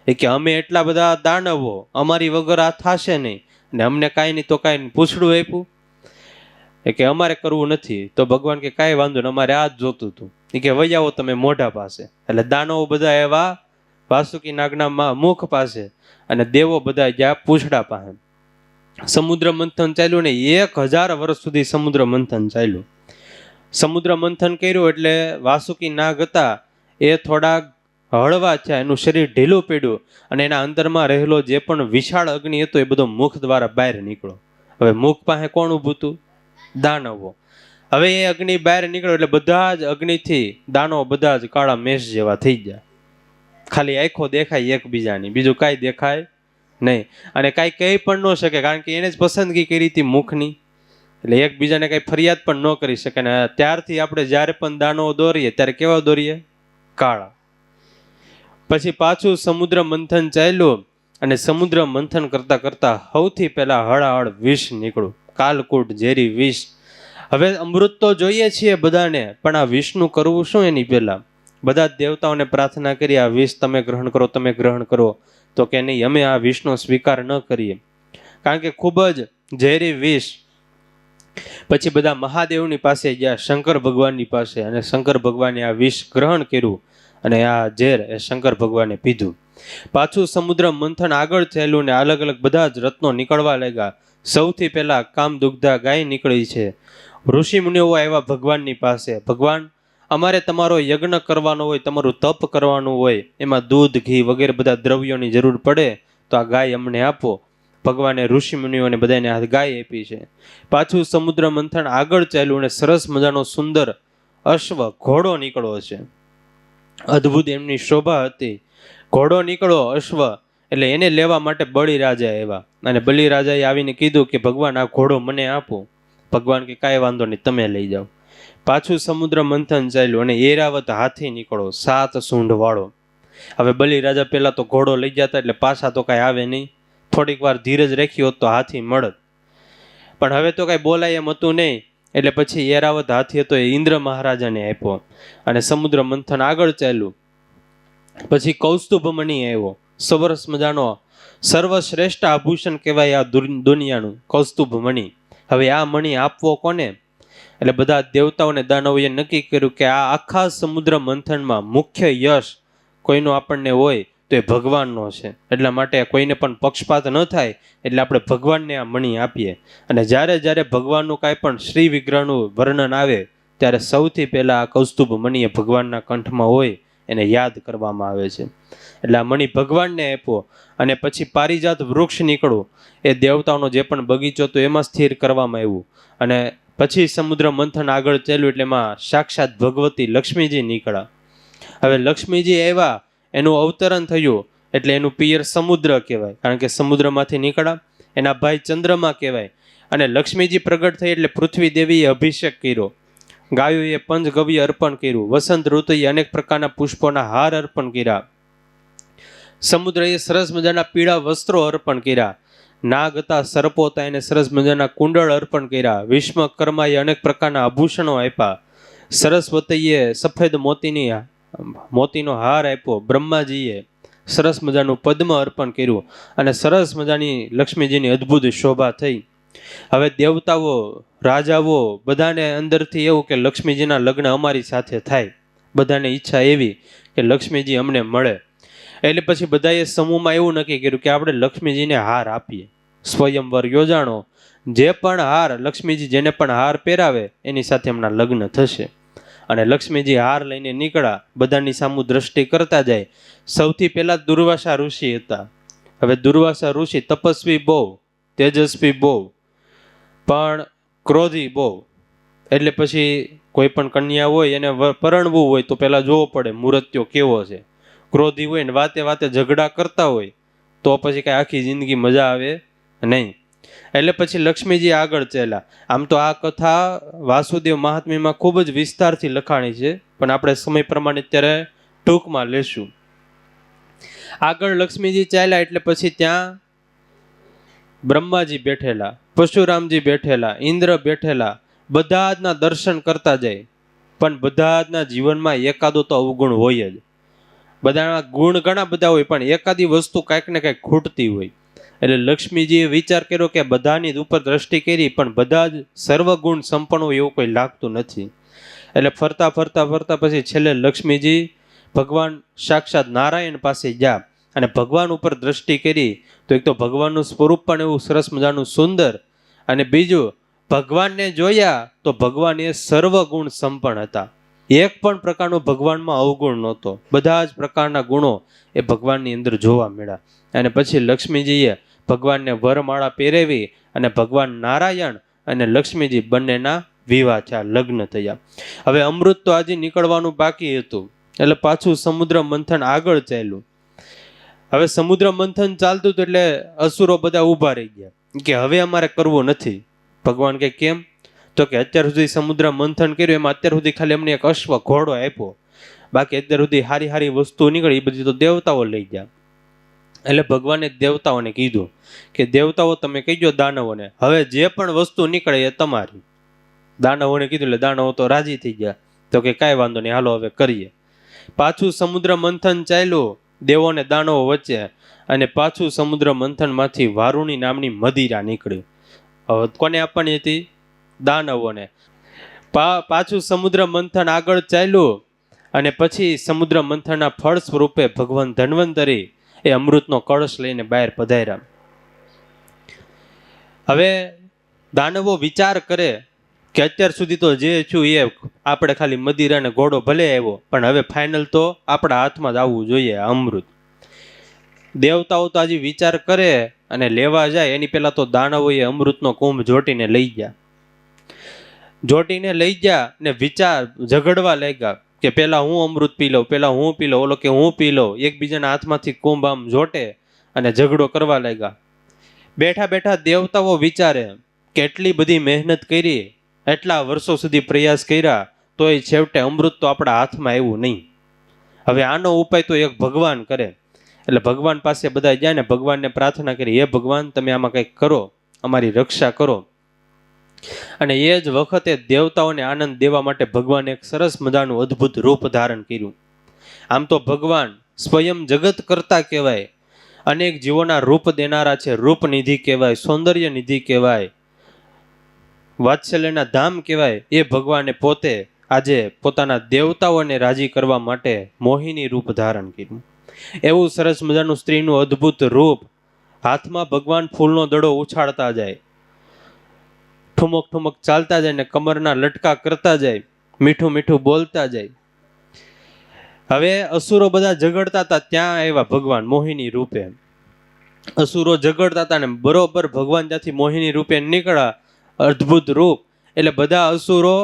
એ કે અમે એટલા બધા દાનવો, અમારી વગર આ થશે નહીં, અને અમને કાંઈ નહીં તો કાંઈ પૂછડું આપ્યું. એ કે અમારે કરવું નથી. તો ભગવાન કે કાંઈ વાંધો નહીં, અમારે આ જ જોતું હતું. એ કે વહી આવો તમે મોઢા પાસે. એટલે દાનવો બધા એવા વાસુકી નાગના મુખ પાસે અને દેવો બધા ગયા પૂછડા પાસે. સમુદ્ર મંથન ચાલ્યું ને 1000 વર્ષ સુધી સમુદ્ર મંથન ચાલ્યું. સમુદ્ર મંથન કર્યું એટલે વાસુકી નાગ હતા એ થોડા હળવા થયા, એનું શરીર ઢીલું પડ્યું અને એના અંદરમાં રહેલો જે પણ વિશાળ અગ્નિ હતો એ બધો મુખ દ્વારા બહાર નીકળ્યો. હવે મુખ પાસે કોણ ઊભું હતું? દાનવો. હવે એ અગ્નિ બહાર નીકળ્યો એટલે બધા જ અગ્નિથી દાનવો બધા જ કાળા મેષ જેવા થઈ ગયા. ખાલી આંખો દેખાય એકબીજાની, બીજું કાંઈ દેખાય નહીં. અને કાંઈ કહી પણ ન શકે, કારણ કે એને જ પસંદગી કરી હતી મુખની, એટલે એકબીજાને કાંઈ ફરિયાદ પણ ન કરી શકે. ને ત્યારથી આપણે જ્યારે પણ દાનવો દોરીએ ત્યારે કેવા દોરીએ? કાળા. પછી પાછું સમુદ્ર મંથન ચાલ્યું, અને સમુદ્ર મંથન કરતા કરતા સૌથી પહેલા હળાહળ વિષ નીકળ્યું, કાલકૂટ ઝેરી વિષ. હવે અમૃત તો જોઈએ છીએ બધાને, પણ આ વિષનું કરવું શું? એની પહેલા બધા જ દેવતાઓને પ્રાર્થના કરી, આ વિષ તમે ગ્રહણ કરો, તમે ગ્રહણ કરો. તો કે નહીં, અમે આ વિષનો સ્વીકાર ન કરીએ, કારણ કે ખૂબ જ ઝેરી વિષ. પછી બધા મહાદેવની પાસે ગયા, શંકર ભગવાનની પાસે, અને શંકર ભગવાને આ વિષ ગ્રહણ કર્યું, અને આ ઝેર એ શંકર ભગવાને પીધું. પાછું સમુદ્ર મંથન આગળ ચાલ્યું, ને અલગ અલગ બધા જ રત્નો નીકળવા લાગ્યા. સૌથી પહેલા કામદુગ્ધા ગાય નીકળી છે. ઋષિ મુનિઓ આવ્યા ભગવાનની પાસે, ભગવાન અમારે તમારો યજ્ઞ કરવાનો હોય, તમારું તપ કરવાનું હોય, એમાં દૂધ ઘી વગેરે બધા દ્રવ્યોની જરૂર પડે, તો આ ગાય અમને આપો. ભગવાને ઋષિ મુનિઓને બધાને આ ગાય આપી છે. પાછું સમુદ્ર મંથન આગળ ચાલ્યું, અને સરસ મજાનો સુંદર અશ્વ ઘોડો નીકળ્યો છે. અદ્ભુત એમની શોભા હતી. ઘોડો નીકળ્યો અશ્વ, એટલે એને લેવા માટે બલિરાજા આવ્યા, અને બલિરાજાએ આવીને કીધું કે ભગવાન આ ઘોડો મને આપો. ભગવાન કે કાંઈ વાંધો નહીં, તમે લઈ જાઓ. પાછું સમુદ્ર મંથન ચાલ્યું, અને એરાવત હાથી નીકળો 7 સૂંઢ વાળો. હવે બલિરાજા પહેલા તો ઘોડો લઈ જતા, એટલે પાછા તો કાંઈ આવે નહીં. થોડીક વાર ધીરજ રાખી હોત તો હાથી મળત, પણ હવે તો કાંઈ બોલાય એમ હતું નહીં. એટલે પછી એરાવત હાથી હતો એ ઇન્દ્ર મહારાજાને આપ્યો, અને સમુદ્ર મંથન આગળ ચાલ્યું. પછી કૌસ્તુભ મણિ આવ્યો, સરસ મજાનો સર્વશ્રેષ્ઠ આભૂષણ કહેવાય આ દુનિયાનું કૌસ્તુભ મણિ. હવે આ મણિ આપવો કોને? એટલે બધા દેવતાઓને દાનવોએ નક્કી કર્યું કે આ આખા સમુદ્ર મંથનમાં મુખ્ય યશ કોઈનો આપણને હોય તો એ ભગવાનનો છે. એટલા માટે કોઈને પણ પક્ષપાત ન થાય, એટલે આપણે ભગવાનને આ મણિ આપીએ. અને જ્યારે જ્યારે ભગવાનનું કાંઈ પણ શ્રી વિગ્રહનું વર્ણન આવે, ત્યારે સૌથી પહેલા આ કૌસ્તુભ મણિ એ ભગવાનના કંઠમાં હોય એને યાદ કરવામાં આવે છે. એટલે આ મણિ ભગવાનને આપ્યો, અને પછી પારિજાત વૃક્ષ નીકળ્યું, એ દેવતાઓનો જે પણ બગીચો હતો એમાં સ્થિર કરવામાં આવ્યું. અને પછી સમુદ્ર મંથન આગળ ચાલ્યું, એટલે એમાં સાક્ષાત ભગવતી લક્ષ્મીજી નીકળ્યા. હવે લક્ષ્મીજી આવ્યા, એનું અવતરણ થયું, એટલે એનું પિયર સમુદ્ર કહેવાય, કારણ કે સમુદ્રમાંથી નીકળ્યા. એના ભાઈ ચંદ્રમા કહેવાય. અને લક્ષ્મીજી પ્રગટ થઈ એટલે પૃથ્વી દેવીએ અભિષેક કર્યો, ગાયોએ પંચગવ્ય અર્પણ કર્યું, વસંત ઋતુએ અનેક પ્રકારના પુષ્પોના હાર અર્પણ કર્યા, સમુદ્રએ સરસ મજાના પીળા વસ્ત્રો અર્પણ કર્યા, નાગ હતા, સર્પો હતા, એને સરસ મજાના કુંડળ અર્પણ કર્યા, વિશ્વકર્માએ અનેક પ્રકારના આભૂષણો આપ્યા, સરસ્વતીએ સફેદ મોતીનો હાર આપ્યો, બ્રહ્માજીએ સરસ મજાનું પદ્મ અર્પણ કર્યું, અને સરસ મજાની લક્ષ્મીજીની અદ્ભુત શોભા થઈ. હવે દેવતાઓ, રાજાઓ બધાને અંદરથી એવું કે લક્ષ્મીજીના લગ્ન અમારી સાથે થાય, બધાને ઈચ્છા એવી કે લક્ષ્મીજી અમને મળે. એટલે પછી બધાએ સમૂહમાં એવું નક્કી કર્યું કે આપણે લક્ષ્મીજીને હાર આપીએ. સ્વયંવર યોજાણો, જે પણ હાર લક્ષ્મીજી જેને પણ હાર પહેરાવે એની સાથે એમના લગ્ન થશે. અને લક્ષ્મીજી હાર લઈને નીકળ્યા, બધાની સામું દ્રષ્ટિ કરતા જાય. સૌથી પહેલા દુર્વાસા ઋષિ હતા. હવે દુર્વાસા ઋષિ તપસ્વી બહુ, તેજસ્વી બહુ, પણ ક્રોધી બહુ. એટલે પછી કોઈ પણ કન્યા હોય એને પરણવું હોય તો પહેલા જોવો પડે મૂર્ત્યો કેવો છે. ક્રોધી હોય ને વાતે વાતે ઝઘડા કરતા હોય તો પછી કાંઈ આખી જિંદગી મજા આવે નહીં. એટલે પછી લક્ષ્મીજી આગળ ચાલ્યા. આમ તો આ કથા વાસુદેવ મહાત્મ્યમાં ખૂબ જ વિસ્તારથી લખાણી છે, પણ આપણે સમય પ્રમાણે અત્યારે ટૂંકમાં લેશું. આગળ લક્ષ્મીજી ચાલ્યા એટલે પછી ત્યાં બ્રહ્માજી બેઠેલા, પરશુરામજી બેઠેલા, ઇન્દ્ર બેઠેલા, બધા જના દર્શન કરતા જાય. પણ બધા જના જીવનમાં એકાદો તો અવગુણ હોય જ. બધાના ગુણ ઘણા બધા હોય, પણ એકાદી વસ્તુ કાંઈક ને કાંઈક ખૂટતી હોય. એટલે લક્ષ્મીજીએ વિચાર કર્યો કે બધાની ઉપર દ્રષ્ટિ કરી, પણ બધા જ સર્વગુણ સંપન્ન હોય એવું કોઈ લાગતું નથી. એટલે ફરતા ફરતા ફરતા પછી છેલ્લે લક્ષ્મીજી ભગવાન સાક્ષાત નારાયણ પાસે ગયા, અને ભગવાન ઉપર દ્રષ્ટિ કરી તો એક તો ભગવાનનું સ્વરૂપ પણ એવું સરસ મજાનું સુંદર, અને બીજું ભગવાનને જોયા તો ભગવાન એ સર્વગુણ સંપન્ન હતા. એક પણ પ્રકારનો ભગવાનમાં અવગુણ નહોતો. બધા જ પ્રકારના ગુણો એ ભગવાનની અંદર જોવા મળ્યા. અને પછી લક્ષ્મીજીએ ભગવાનને વરમાળા પહેરાવી, અને ભગવાન નારાયણ અને લક્ષ્મીજી બંનેના વિવાહ થયા, લગ્ન થયા. હવે અમૃત તો આજે નીકળવાનું બાકી હતું, એટલે પાછું સમુદ્ર મંથન આગળ ચાલ્યું. હવે સમુદ્ર મંથન ચાલતું હતું એટલે અસુરો બધા ઊભા રહી ગયા કે હવે અમારે કરવું નથી. ભગવાન કે કેમ? તો કે અત્યાર સુધી સમુદ્ર મંથન કર્યું એમાં અત્યાર સુધી ખાલી અમને એક અશ્વ ઘોડો આપ્યો, બાકી અત્યાર સુધી હારી હારી વસ્તુ નીકળી એ બધી તો દેવતાઓ લઈ ગયા. એટલે ભગવાને દેવતાઓને કીધું કે દેવતાઓ તમે કહીજો દાનવોને હવે જે પણ વસ્તુ નીકળે એ તમારી. દાનવોને કીધું એટલે દાનવો તો રાજી થઈ ગયા. તો કે કાંઈ વાંધો નહીં, હાલો હવે કરીએ. પાછું સમુદ્ર મંથન ચાલ્યું દેવો ને દાનવો વચ્ચે, અને પાછું સમુદ્ર મંથનમાંથી વારુણી નામની મદિરા નીકળી. હવે કોને આપવાની હતી? દાનવોને. પાછું સમુદ્ર મંથન આગળ ચાલ્યું અને પછી સમુદ્ર મંથનના ફળ સ્વરૂપે ભગવાન ધન્વંતરી એ અમૃતનો કળશ લઈને બહાર પધાર્યા. હવે દાનવો વિચાર કરે કે અત્યાર સુધી તો જે છું એ આપણે ખાલી મદિરા અને ઘોડો ભલે આવ્યો, પણ હવે ફાઇનલ તો આપણા હાથમાં જ આવવું જોઈએ અમૃત. દેવતાઓ તો આજે વિચાર કરે અને લેવા જાય એની પહેલા તો દાનવોએ અમૃતનો કુંભ જોટીને લઈ ગયા. જોટીને લઈ ગયા ને વિચાર ઝઘડવા લાગ્યા કે પેલા હું અમૃત પી લઉં, પેલા હું પી લઉં, ઓલો કે હું પી લઉં. એકબીજાના હાથમાંથી કુંભ આમ જોટે અને ઝઘડો કરવા લાગ્યા. બેઠા બેઠા દેવતાઓ વિચારે કે એટલી બધી મહેનત કરી, એટલા વર્ષો સુધી પ્રયાસ કર્યા, તો એ છેવટે અમૃત તો આપણા હાથમાં આવ્યું નહીં. હવે આનો ઉપાય તો એક ભગવાન કરે. એટલે ભગવાન પાસે બધા જાય ને ભગવાનને પ્રાર્થના કરી, હે ભગવાન તમે આમાં કંઈક કરો, અમારી રક્ષા કરો. અને એ જ વખતે દેવતાઓને આનંદ દેવા માટે ભગવાન એક સરસ મજાનું અદ્ભુત રૂપ ધારણ કર્યું. આમ તો ભગવાન સ્વયં જગત કરતા કહેવાય, અનેક જીવોના રૂપ દેનારા છે, રૂપ નિધિ કહેવાય, સૌંદર્ય નિધિ કહેવાય, વાત્સલ્યના ધામ કહેવાય. એ ભગવાને પોતે આજે પોતાના દેવતાઓને રાજી કરવા માટે મોહિની રૂપ ધારણ કર્યું. એવું સરસ મજાનું સ્ત્રીનું અદ્ભુત રૂપ, હાથમાં ભગવાન ફૂલનો દડો ઉછાળતા જાય, ઠુમક ઠુમક ચાલતા જાય ને કમરના લટકા કરતા જાય, મીઠું મીઠું બોલતા જાય. હવે અસુરો બધા ઝઘડતા હતા, ત્યાં આવ્યા ભગવાન મોહિની રૂપે. અસુરો ઝઘડતા હતા ને બરોબર ભગવાન ત્યાંથી મોહિની રૂપે નીકળ્યા, અદ્ભુત રૂપ. એટલે બધા અસુરો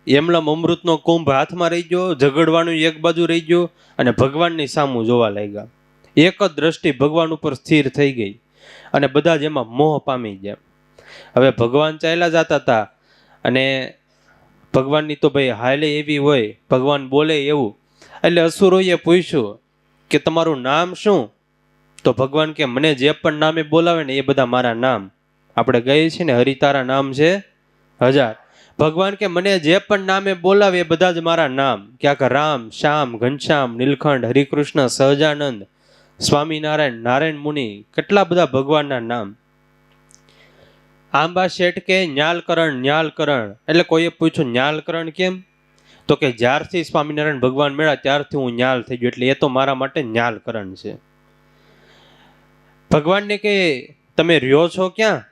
એમલમ અમૃતનો કુંભ હાથમાં રહી ગયો, ઝઘડવાનું એક બાજુ રહી ગયું અને ભગવાનની સામું જોવા લાગ્યા. એક જ દ્રષ્ટિ ભગવાન ઉપર સ્થિર થઈ ગઈ અને બધા જ એમાં મોહ પામી ગયા. હવે ભગવાન ચાલ્યા જતા હતા અને ભગવાનની તો ભાઈ હાલે એવી હોય, ભગવાન બોલે એવું. એટલે અસુરોએ પૂછ્યું કે તમારું નામ શું? તો ભગવાન કે મને જે પણ નામે બોલાવે ને એ બધા મારા નામ. આપણે ગઈએ છીએ ને હરિતારા નામ છે 1000. ભગવાન કે મને જે પણ નામે બોલાવે એ બધા જ મારા નામ. ક્યાંક રામ, શ્યામ, ઘનશ્યામ, નીલકંઠ, હરિકૃષ્ણ, સહજાનંદ, સ્વામિનારાયણ, નારાયણ મુનિ, કેટલા બધા ભગવાનના નામ. આંબા શેઠ કે ન્યાલકરણ, ન્યાલકરણ. એટલે કોઈએ પૂછ્યું ન્યાલકરણ કેમ? તો કે જ્યારથી સ્વામિનારાયણ ભગવાન મળ્યા ત્યારથી હું ન્યાલ થઈ ગયો, એટલે એ તો મારા માટે ન્યાલકરણ છે. ભગવાનને કે તમે રહ્યો છો ક્યાં?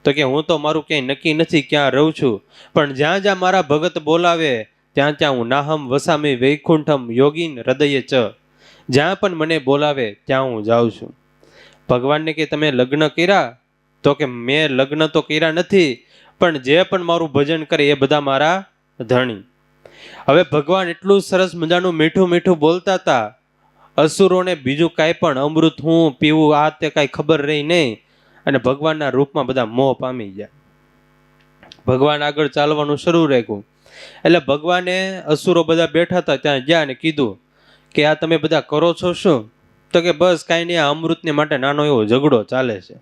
તો કે હું તો મારું ક્યાંય નક્કી નથી ક્યાં રહું છું, પણ જ્યાં જ્યાં મારા ભગત બોલાવે ત્યાં ત્યાં હું નાહમ વસામી વૈકુંઠમ યોગીન હૃદયે ચ. જ્યાં પણ મને બોલાવે ત્યાં હું જાઉં છું. ભગવાનને કે તમે લગ્ન કર્યા? તો કે મેં લગ્ન તો કર્યા નથી, પણ જે પણ મારું ભજન કરે એ બધા મારા ધણી. હવે ભગવાન એટલું સરસ મજાનું મીઠું મીઠું બોલતા હતા, અસુરોને બીજું કાંઈ પણ અમૃત હું પીવું આ તે કાંઈ ખબર રહી નહીં અને ભગવાનના રૂપમાં બધા મોહ પામી ગયા. ભગવાન આગળ ચાલવાનું શરૂ રાખ્યું. એટલે ભગવાને અસુરો બધા બેઠા હતા ત્યાં ગયા અને કીધું કે આ તમે બધા કરો છો શું? તો કે બસ કાંઈ નહીં, આ અમૃતને માટે નાનો એવો ઝઘડો ચાલે છે.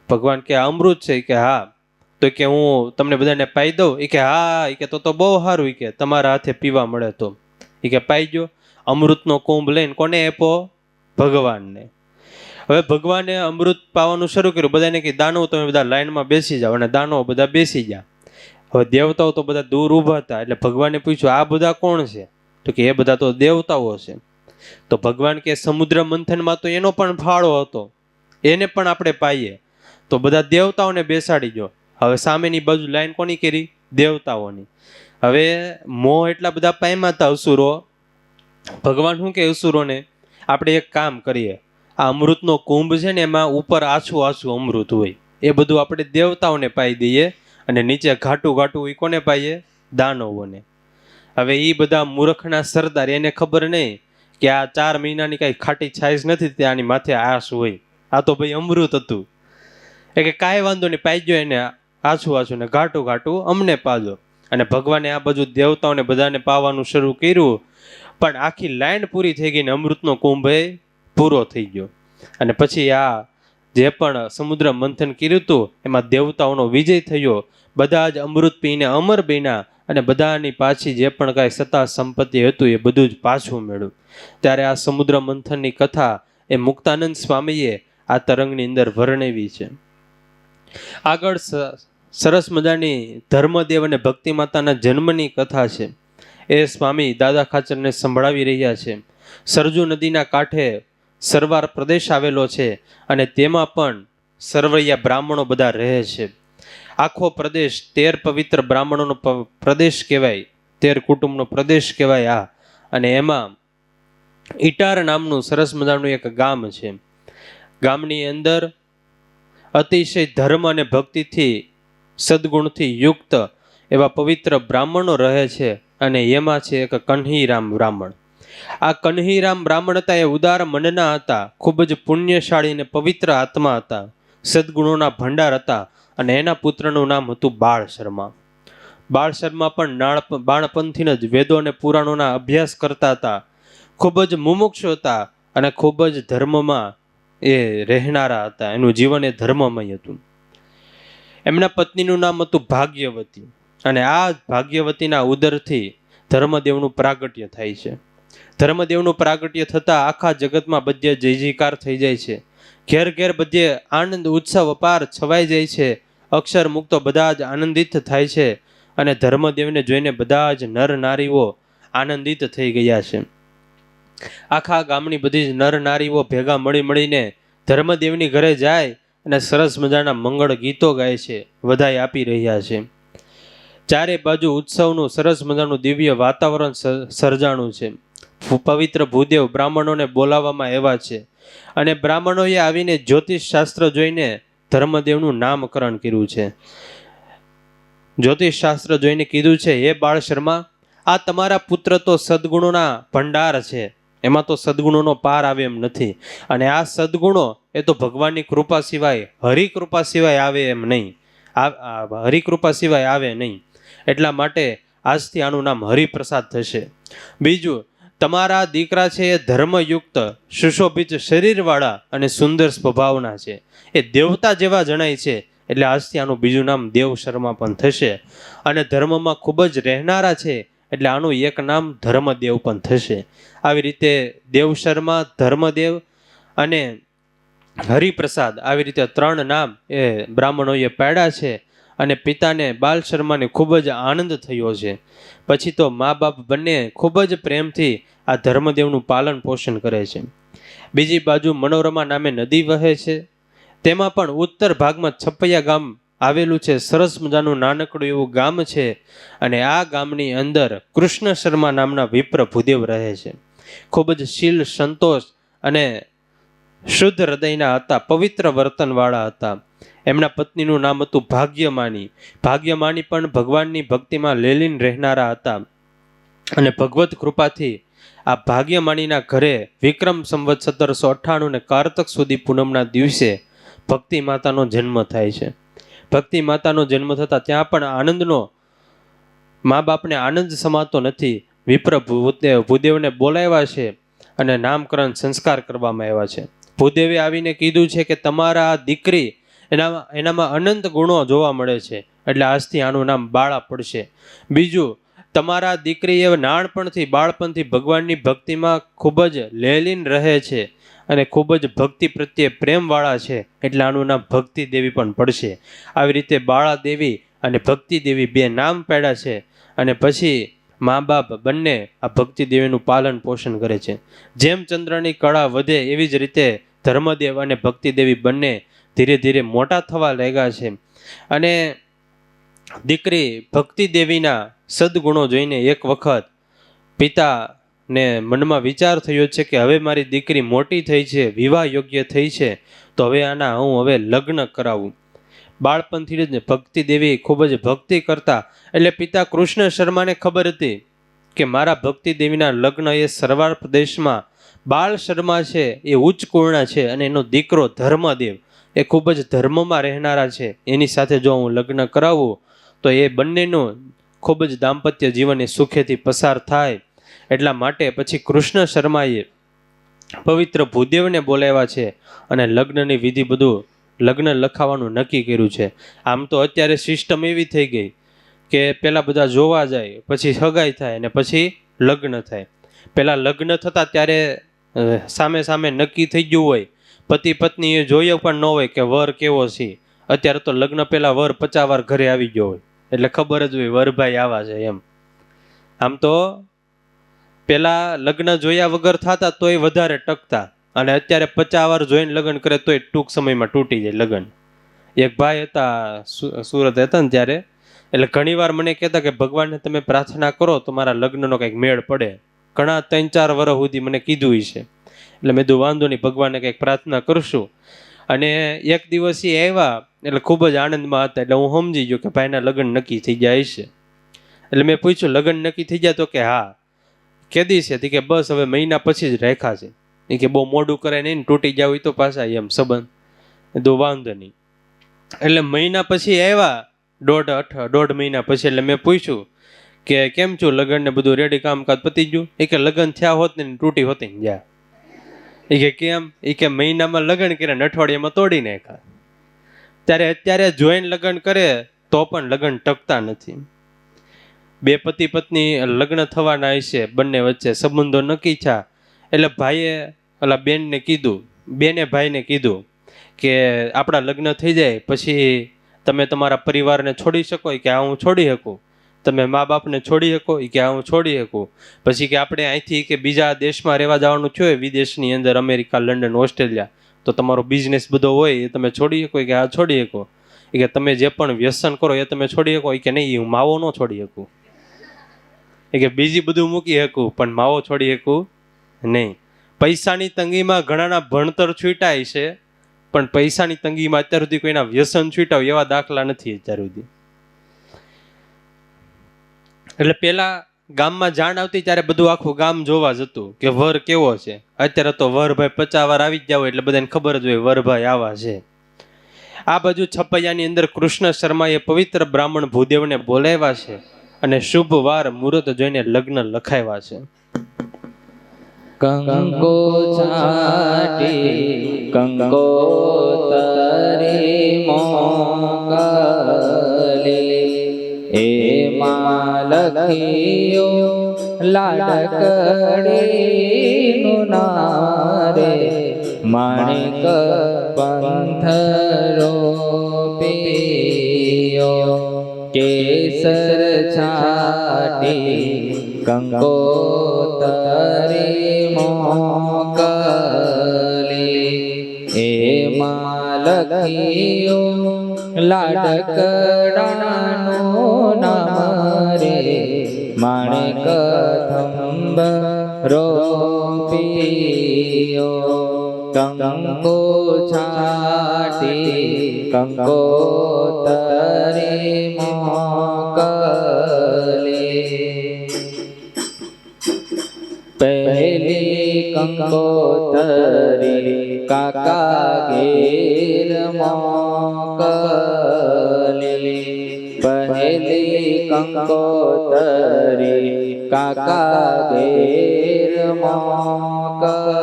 ભગવાન કે અમૃત છે? કે હા. તો કે હું તમને બધાને પાઈ દઉં? એ કે હા. એ કે તો બહુ સારું, કે તમારા હાથે પીવા મળે તો. એ કે પાઈ ગયો. અમૃતનો કુંભ લઈને કોને આપ્યો? ભગવાનને. હવે ભગવાને અમૃત પાવાનું શરૂ કર્યું. બધાને કે દાનવ તમે બધા લાઈનમાં બેસી જાઓ, અને દાનવો બધા બેસી ગયા. હવે દેવતાઓ તો બધા દૂર ઊભા હતા. એટલે ભગવાને પૂછ્યું આ બધા કોણ છે? તો કે એ બધા તો દેવતાઓ છે. તો ભગવાન કે સમુદ્ર મંથનમાં તો એનો પણ ફાળો હતો, એને પણ આપણે પાઈએ. તો બધા દેવતાઓને બેસાડી ગયો. હવે સામેની બાજુ લાઈન કોની કરી? દેવતાઓની. હવે મોહ એટલા બધા પામ્યા હતા અસુરો. ભગવાન શું કે અસુરોને, આપણે એક કામ કરીએ, આ અમૃતનો કુંભ છે ને એમાં ઉપર આછું આછું અમૃત હોય, એ બધું આપણે દેવતાઓને પાઈ દઈએ અને નીચે ઘાટું ઘાટું એ કોને પાઈએ? દાનવોને. હવે એ બધા મૂર્ખના સરદાર, એને ખબર નહીં કે આ 4 મહિનાની કઈ ખાટી છાઈસ નથી, ત્યાંની માથે આશ હોય. આ તો ભાઈ અમૃત હતું. એ કે કાંઈ વાંધો નહીં, પાઈજો એને આછું આછું ને ઘાટું ઘાટું અમને પાજો. અને ભગવાને આ બાજુ દેવતાઓને બધાને પાવાનું શરૂ કર્યું, પણ આખી લાઈન પૂરી થઈ ગઈ ને અમૃતનો કુંભ પૂરો થઈ ગયો. અને પછી આ જે પણ સમુદ્ર મંથન કર્યું હતું એમાં દેવતાઓનો વિજય થયો, બધા જ અમૃત પીને અમર બન્યા અને બધાની પાછી જે પણ કાંઈ સત્તા સંપત્તિ હતું એ બધું જ પાછું મેળવ્યું. ત્યારે આ સમુદ્ર મંથનની કથા એ મુક્તાનંદ સ્વામીએ આ તરંગની અંદર વર્ણવી છે. આગળ સરસ મજાની ધર્મદેવ અને ભક્તિ માતાના જન્મની કથા છે. એ સ્વામી દાદા ખાચરને સંભળાવી રહ્યા છે. સરજુ નદીના કાંઠે સરવાર પ્રદેશ આવેલો છે અને તેમાં પણ સરવૈયા બ્રાહ્મણો બધા રહે છે. આખો પ્રદેશ 13 પવિત્ર બ્રાહ્મણોનો પ્રદેશ કહેવાય, 13 કુટુંબનો પ્રદેશ કહેવાય આ. અને એમાં ઇટાર નામનું સરસ મજાનું એક ગામ છે. ગામની અંદર અતિશય ધર્મ અને ભક્તિથી સદગુણથી યુક્ત એવા પવિત્ર બ્રાહ્મણો રહે છે. અને એમાં છે એક કન્હીરામ બ્રાહ્મણ. આ કન્હીરામ બ્રાહ્મણ હતા એ ઉદાર મનના હતા, ખૂબ જ પુણ્યશાળી અને પવિત્ર આત્મા હતા, સદગુણોના ભંડાર હતા. અને એના પુત્રનું નામ હતું બાળ શર્મા. બાળ શર્મા પણ બાળપણથી જ વેદો અને પુરાણોના અભ્યાસ કરતા હતા, ખૂબ જ મુમુક્ષુ હતા અને ખૂબ જ ધર્મમાં એ રહેનારા હતા. એનું જીવન એ ધર્મમય હતું. એમના પત્નીનું નામ હતું ભાગ્યવતી. અને આ ભાગ્યવતીના ઉદરથી ધર્મદેવનું પ્રાગટ્ય થાય છે. ધર્મદેવનું પ્રાગટ્ય થતાં આખા જગતમાં બધે જય જયકાર થઈ જાય છે. ઘેર ઘેર બધે આનંદ ઉત્સવ અપાર છવાઈ જાય છે. અક્ષર મુક્તો બધા જ આનંદિત થાય છે. અને ધર્મદેવને જોઈને બધા જ નર નારીઓ આનંદિત થઈ ગયા છે. આખા ગામની બધી જ નર નારીઓ ભેગા મળીને ધર્મદેવની ઘરે જાય અને સરસ મજાના મંગળ ગીતો ગાય છે, વધાઈ આપી રહ્યા છે. ચારે બાજુ ઉત્સવનું સરસ મજાનું દિવ્ય વાતાવરણ સર્જાણું છે. પવિત્ર ભૂદેવ બ્રાહ્મણોને બોલાવવામાં આવ્યા છે અને બ્રાહ્મણોએ આવીને જ્યોતિષ શાસ્ત્ર જોઈને ધર્મદેવનું નામકરણ કર્યું છે. જ્યોતિષ શાસ્ત્ર જોઈને કીધું છે, હે બાળ શર્મા, આ તમારા પુત્ર તો સદગુણોના ભંડાર છે, એમાં તો સદગુણોનો પાર આવે એમ નથી. અને આ સદગુણો એ તો ભગવાનની કૃપા સિવાય, હરિકૃપા સિવાય આવે એમ નહીં, હરિકૃપા સિવાય આવે નહીં. એટલા માટે આજથી આનું નામ હરિપ્રસાદ થશે. બીજું, તમારા દીકરા છે એ ધર્મયુક્ત, સુશોભિત શરીરવાળા અને સુંદર સ્વભાવના છે, એ દેવતા જેવા જણાય છે. એટલે આજથી આનું બીજું નામ દેવ શર્મા પણ થશે. અને ધર્મમાં ખૂબ જ રહેનારા છે એટલે આનું એક નામ ધર્મદેવ પણ થશે. આવી રીતે દેવ શર્મા, ધર્મદેવ અને હરિપ્રસાદ, આવી રીતે 3 નામ એ બ્રાહ્મણોએ પાડ્યા છે. અને પિતાને બાલ શર્માને ખૂબ જ આનંદ થયો છે. પછી તો મા બાપ બંને ખૂબ જ પ્રેમથી આ ધર્મદેવનું પાલન પોષણ કરે છે. બીજી બાજુ મનોરમા નામે નદી વહે છે. તેમાં પણ ઉત્તર ભાગમાં છપૈયા ગામ આવેલું છે. સરસ મજાનું નાનકડું એવું ગામ છે. અને આ ગામની અંદર કૃષ્ણ શર્મા નામના વિપ્ર ભૂદેવ રહે છે. ખૂબ જ શીલ, સંતોષ અને શુદ્ધ હૃદયના હતા, પવિત્ર વર્તનવાળા હતા. એમના પત્નીનું નામ હતું ભાગ્યમાની. ભાગ્યમાની પણ ભગવાનની ભક્તિમાં લેલીન રહેનારા હતા. અને ભગવત કૃપાથી આ ભાગ્યમાનીના ઘરે વિક્રમ સંવત 1798 ને કારતક સુધી પૂનમના દિવસે ભક્તિ માતાનો જન્મ થાય છે. ભક્તિ માતાનો જન્મ થતાં ત્યાં પણ આનંદનો, મા બાપને આનંદ સમાતો નથી. વિપ્ર ભૂદેવને બોલાવ્યા છે અને નામકરણ સંસ્કાર કરવામાં આવ્યા છે. ભૂદેવે આવીને કીધું છે કે તમારા આ દીકરી, એનામાં અનંત ગુણો જોવા મળે છે, એટલે આજથી આનું નામ બાળા પડશે. બીજું, તમારા દીકરી એ નાનપણથી, બાળપણથી ભગવાનની ભક્તિમાં ખૂબ જ લેલીન રહે છે અને ખૂબ જ ભક્તિ પ્રત્યે પ્રેમવાળા છે, એટલે આનું નામ ભક્તિ દેવી પણ પડશે. આવી રીતે બાળા દેવી અને ભક્તિ દેવી 2 નામ પાડ્યા છે. અને પછી મા બાપ બંને આ ભક્તિ દેવીનું પાલન પોષણ કરે છે. જેમ ચંદ્રની કળા વધે એવી જ રીતે ધર્મદેવ અને ભક્તિ દેવી બંને ધીરે ધીરે મોટા થવા લાગ્યા છે. અને દીકરી ભક્તિ દેવીના સદગુણો જોઈને એક વખત પિતાને મનમાં વિચાર થયો છે કે હવે મારી દીકરી મોટી થઈ છે, વિવાહ યોગ્ય થઈ છે, તો હવે આના હું હવે લગ્ન કરાવું. બાળપણથી જ ભક્તિ દેવી ખૂબ જ ભક્તિ કરતા, એટલે પિતા કૃષ્ણ શર્માને ખબર હતી કે મારા ભક્તિ દેવીના લગ્ન એ સરવાર પ્રદેશમાં બાળ શર્મા છે એ ઉચ્ચકૂર્ણ છે અને એનો દીકરો ધર્મદેવ એ ખૂબ જ ધર્મમાં રહેનારા છે, એની સાથે જો હું લગ્ન કરાવું તો એ બંનેનું ખૂબ જ દાંપત્ય જીવન એ સુખેથી પસાર થાય. એટલા માટે પછી કૃષ્ણ શર્માએ પવિત્ર ભૂદેવને બોલાવ્યા છે અને લગ્નની વિધિ બધું લગ્ન લખાવાનું નક્કી કર્યું છે. આમ તો અત્યારે સિસ્ટમ એવી થઈ ગઈ કે પહેલાં બધા જોવા જાય, પછી સગાઈ થાય અને પછી લગ્ન થાય. પહેલાં લગ્ન થતા ત્યારે સામે સામે નક્કી થઈ ગયું હોય, પતિ પત્ની એ જોયું પણ ન હોય કે વર કેવો છે. અત્યારે તો લગ્ન પહેલાં વર 50 વાર ઘરે આવી ગયો હોય એટલે ખબર જ હોય વરભાઈ આવા છે એમ. આમ તો પેલા લગ્ન જોયા વગર થતા તોય વધારે ટકતા, અને અત્યારે 50 વાર જોઈને લગ્ન કરે તોય ટૂંક સમયમાં તૂટી જાય લગ્ન. એક ભાઈ હતા સુરત હતા ને ત્યારે, એટલે ઘણીવાર મને કહેતા કે ભગવાનને તમે પ્રાર્થના કરો તો મારા લગ્નનો કંઈક મેળ પડે. ઘણા 3-4 વર્ષ સુધી મને કીધું છે. એટલે મેં કીધું વાંધો નહીં, ભગવાનને કંઈક પ્રાર્થના કરશું. અને એક દિવસ એ આવ્યા એટલે ખૂબ જ આનંદમાં હતા. એટલે હું સમજી ગયો કે ભાઈના લગ્ન નક્કી થઈ જાય છે. એટલે મેં પૂછ્યું લગ્ન નક્કી થઈ જાય? તો કે હા. કેદી છે? કે બસ હવે મહિના પછી જ રાખ્યા છે. એ કે બહુ મોડું કરે નહીં, તૂટી જાવ તો પાછા એમ સંબંધ. તો વાંધો નહીં. એટલે મહિના પછી આવ્યા, દોઢ મહિના પછી. એટલે મેં પૂછ્યું કે કેમ છું, લગ્ન ને બધું રેડી, કામકાજ પતી ગયું? એ કે લગ્ન થયા હોત ને તૂટી હોતી ને જા. એ કે કેમ? એ કે મહિનામાં લગ્ન કર્યા, અઠવાડિયામાં તોડી નાખ્યા. અત્યારે જોઈને લગ્ન કરે તો પણ લગ્ન ટકતા નથી. બે પતિ પત્ની લગ્ન થવાના હશે, બંને વચ્ચે સંબંધો નક્કી થયા. એટલે ભાઈએ ઓલા બેને ભાઈને કીધું કે આપણા લગ્ન થઈ જાય પછી તમે તમારા પરિવારને છોડી શકો? કે આ હું છોડી શકું. તમે મા બાપને છોડી શકો? કે આ હું છોડી શકું. પછી કે આપણે અહીંથી કે બીજા દેશમાં રહેવા જવાનું થયું, વિદેશની અંદર, અમેરિકા, લંડન, ઓસ્ટ્રેલિયા, તો તમારો બિઝનેસ બધો હોય એ તમે છોડી શકો? કે આ છોડી શકો. કે તમે જે પણ વ્યસન કરો એ તમે છોડી શકો? કે નહીં, હું માવો ન છોડી શકું. કે બીજી બધું મૂકી શકું પણ માવો છોડી શકું નહીં. પૈસાની તંગીમાં ઘણાના ભણતર છૂટાય છે, પણ પૈસાની તંગીમાં અત્યાર સુધી કોઈના વ્યસન છૂટાવ એવા દાખલા નથી અત્યાર સુધી. એટલે પેલા ગામમાં જાણ આવતી ત્યારે બધું આખું ગામ જોવા જતું કે વર કેવો છે. અત્યારે તો વરભાઈ 50 વાર આવી જ જાવ એટલે બધાને ખબર જ હોય વરભાઈ આવા છે. આ બાજુ છપૈયાની અંદર કૃષ્ણ શર્માએ પવિત્ર બ્રાહ્મણ ભૂદેવને બોલાવ્યા છે અને શુભ વાર મુહૂર્ત જોઈને લગ્ન લખાવ્યા છે. કંકો છાટી કંકોતરી મોકલે, એમાં લખ્યો લાડકડીનું નારે, માણિક પંથરો પીયો, કેસર છાટી કંકોતરી મોકલે, એમાં લખ્યો લાડકડાનું નામ રે, માણેક થંભરો પીયો, કંકો છાટી કંકોતરી મોકલે. પહેલી કંકોતરી કાકા ઘેર મોકલે, પહેલી કંકોતરી કાકા ઘેર મોકલે,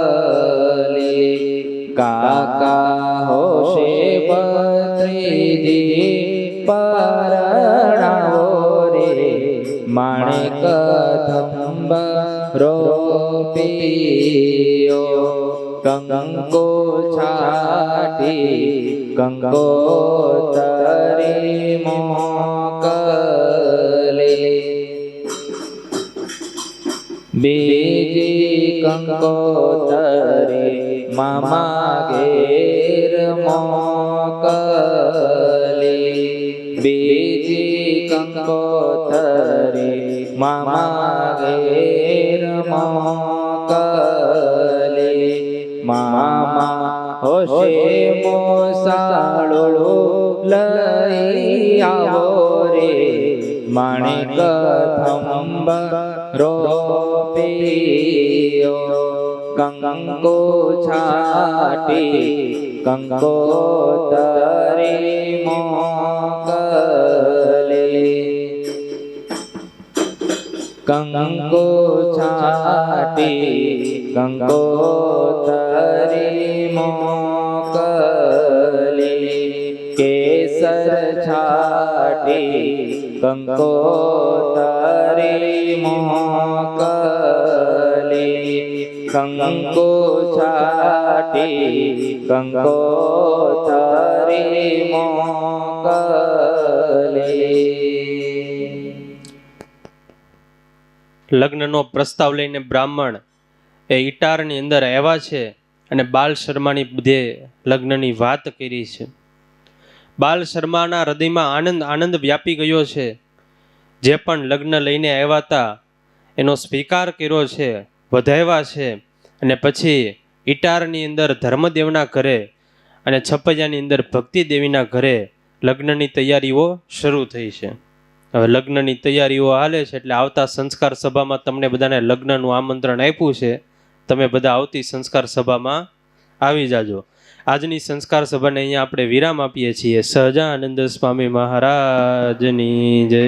કાકા હોશે ભત્રીજી પરણાવો રે, માણેક થંભરો પીયો, કંકો છાટી કંકોતરી મોકલે. બીજી કંકોતરી મામા ઘેર મોકલે, બીજી કંકોતરી મામા ઘેર મોકલે, મામા હોશે મોસાળો લઈ આવો રે, માણેક થંભ રોપિયો કંકુ છાટી કંકોતરી મોકલે કંકુ છાટી કંકોતરી મોકલે કેસર છાટી કંકોતરી મોકલે કંકુ છાટી કંકોતરી મોકલે. લગ્નનો પ્રસ્તાવ લઈને બ્રાહ્મણ એ ઇટારની અંદર આવ્યા છે અને બાલ શર્માની બધે લગ્નની વાત કરી છે. બાલ શર્માના હૃદયમાં આનંદ વ્યાપી ગયો છે. જે પણ લગ્ન લઈને આવ્યા હતા એનો સ્વીકાર કર્યો છે, વધાવ્યા છે, અને પછી ઇટારની અંદર ધર્મદેવના ઘરે અને છપૈયાની અંદર ભક્તિ દેવીના ઘરે લગ્નની તૈયારીઓ શરૂ થઈ છે. હવે લગ્નની તૈયારીઓ હાલે છે એટલે આવતા સંસ્કાર સભામાં તમને બધાને લગ્નનું આમંત્રણ આપ્યું છે. તમે બધા આવતી સંસ્કાર સભામાં આવી જાજો. આજની સંસ્કાર સભાને અહીંયા આપણે વિરામ આપીએ છીએ. સહજાનંદ સ્વામી મહારાજની જય.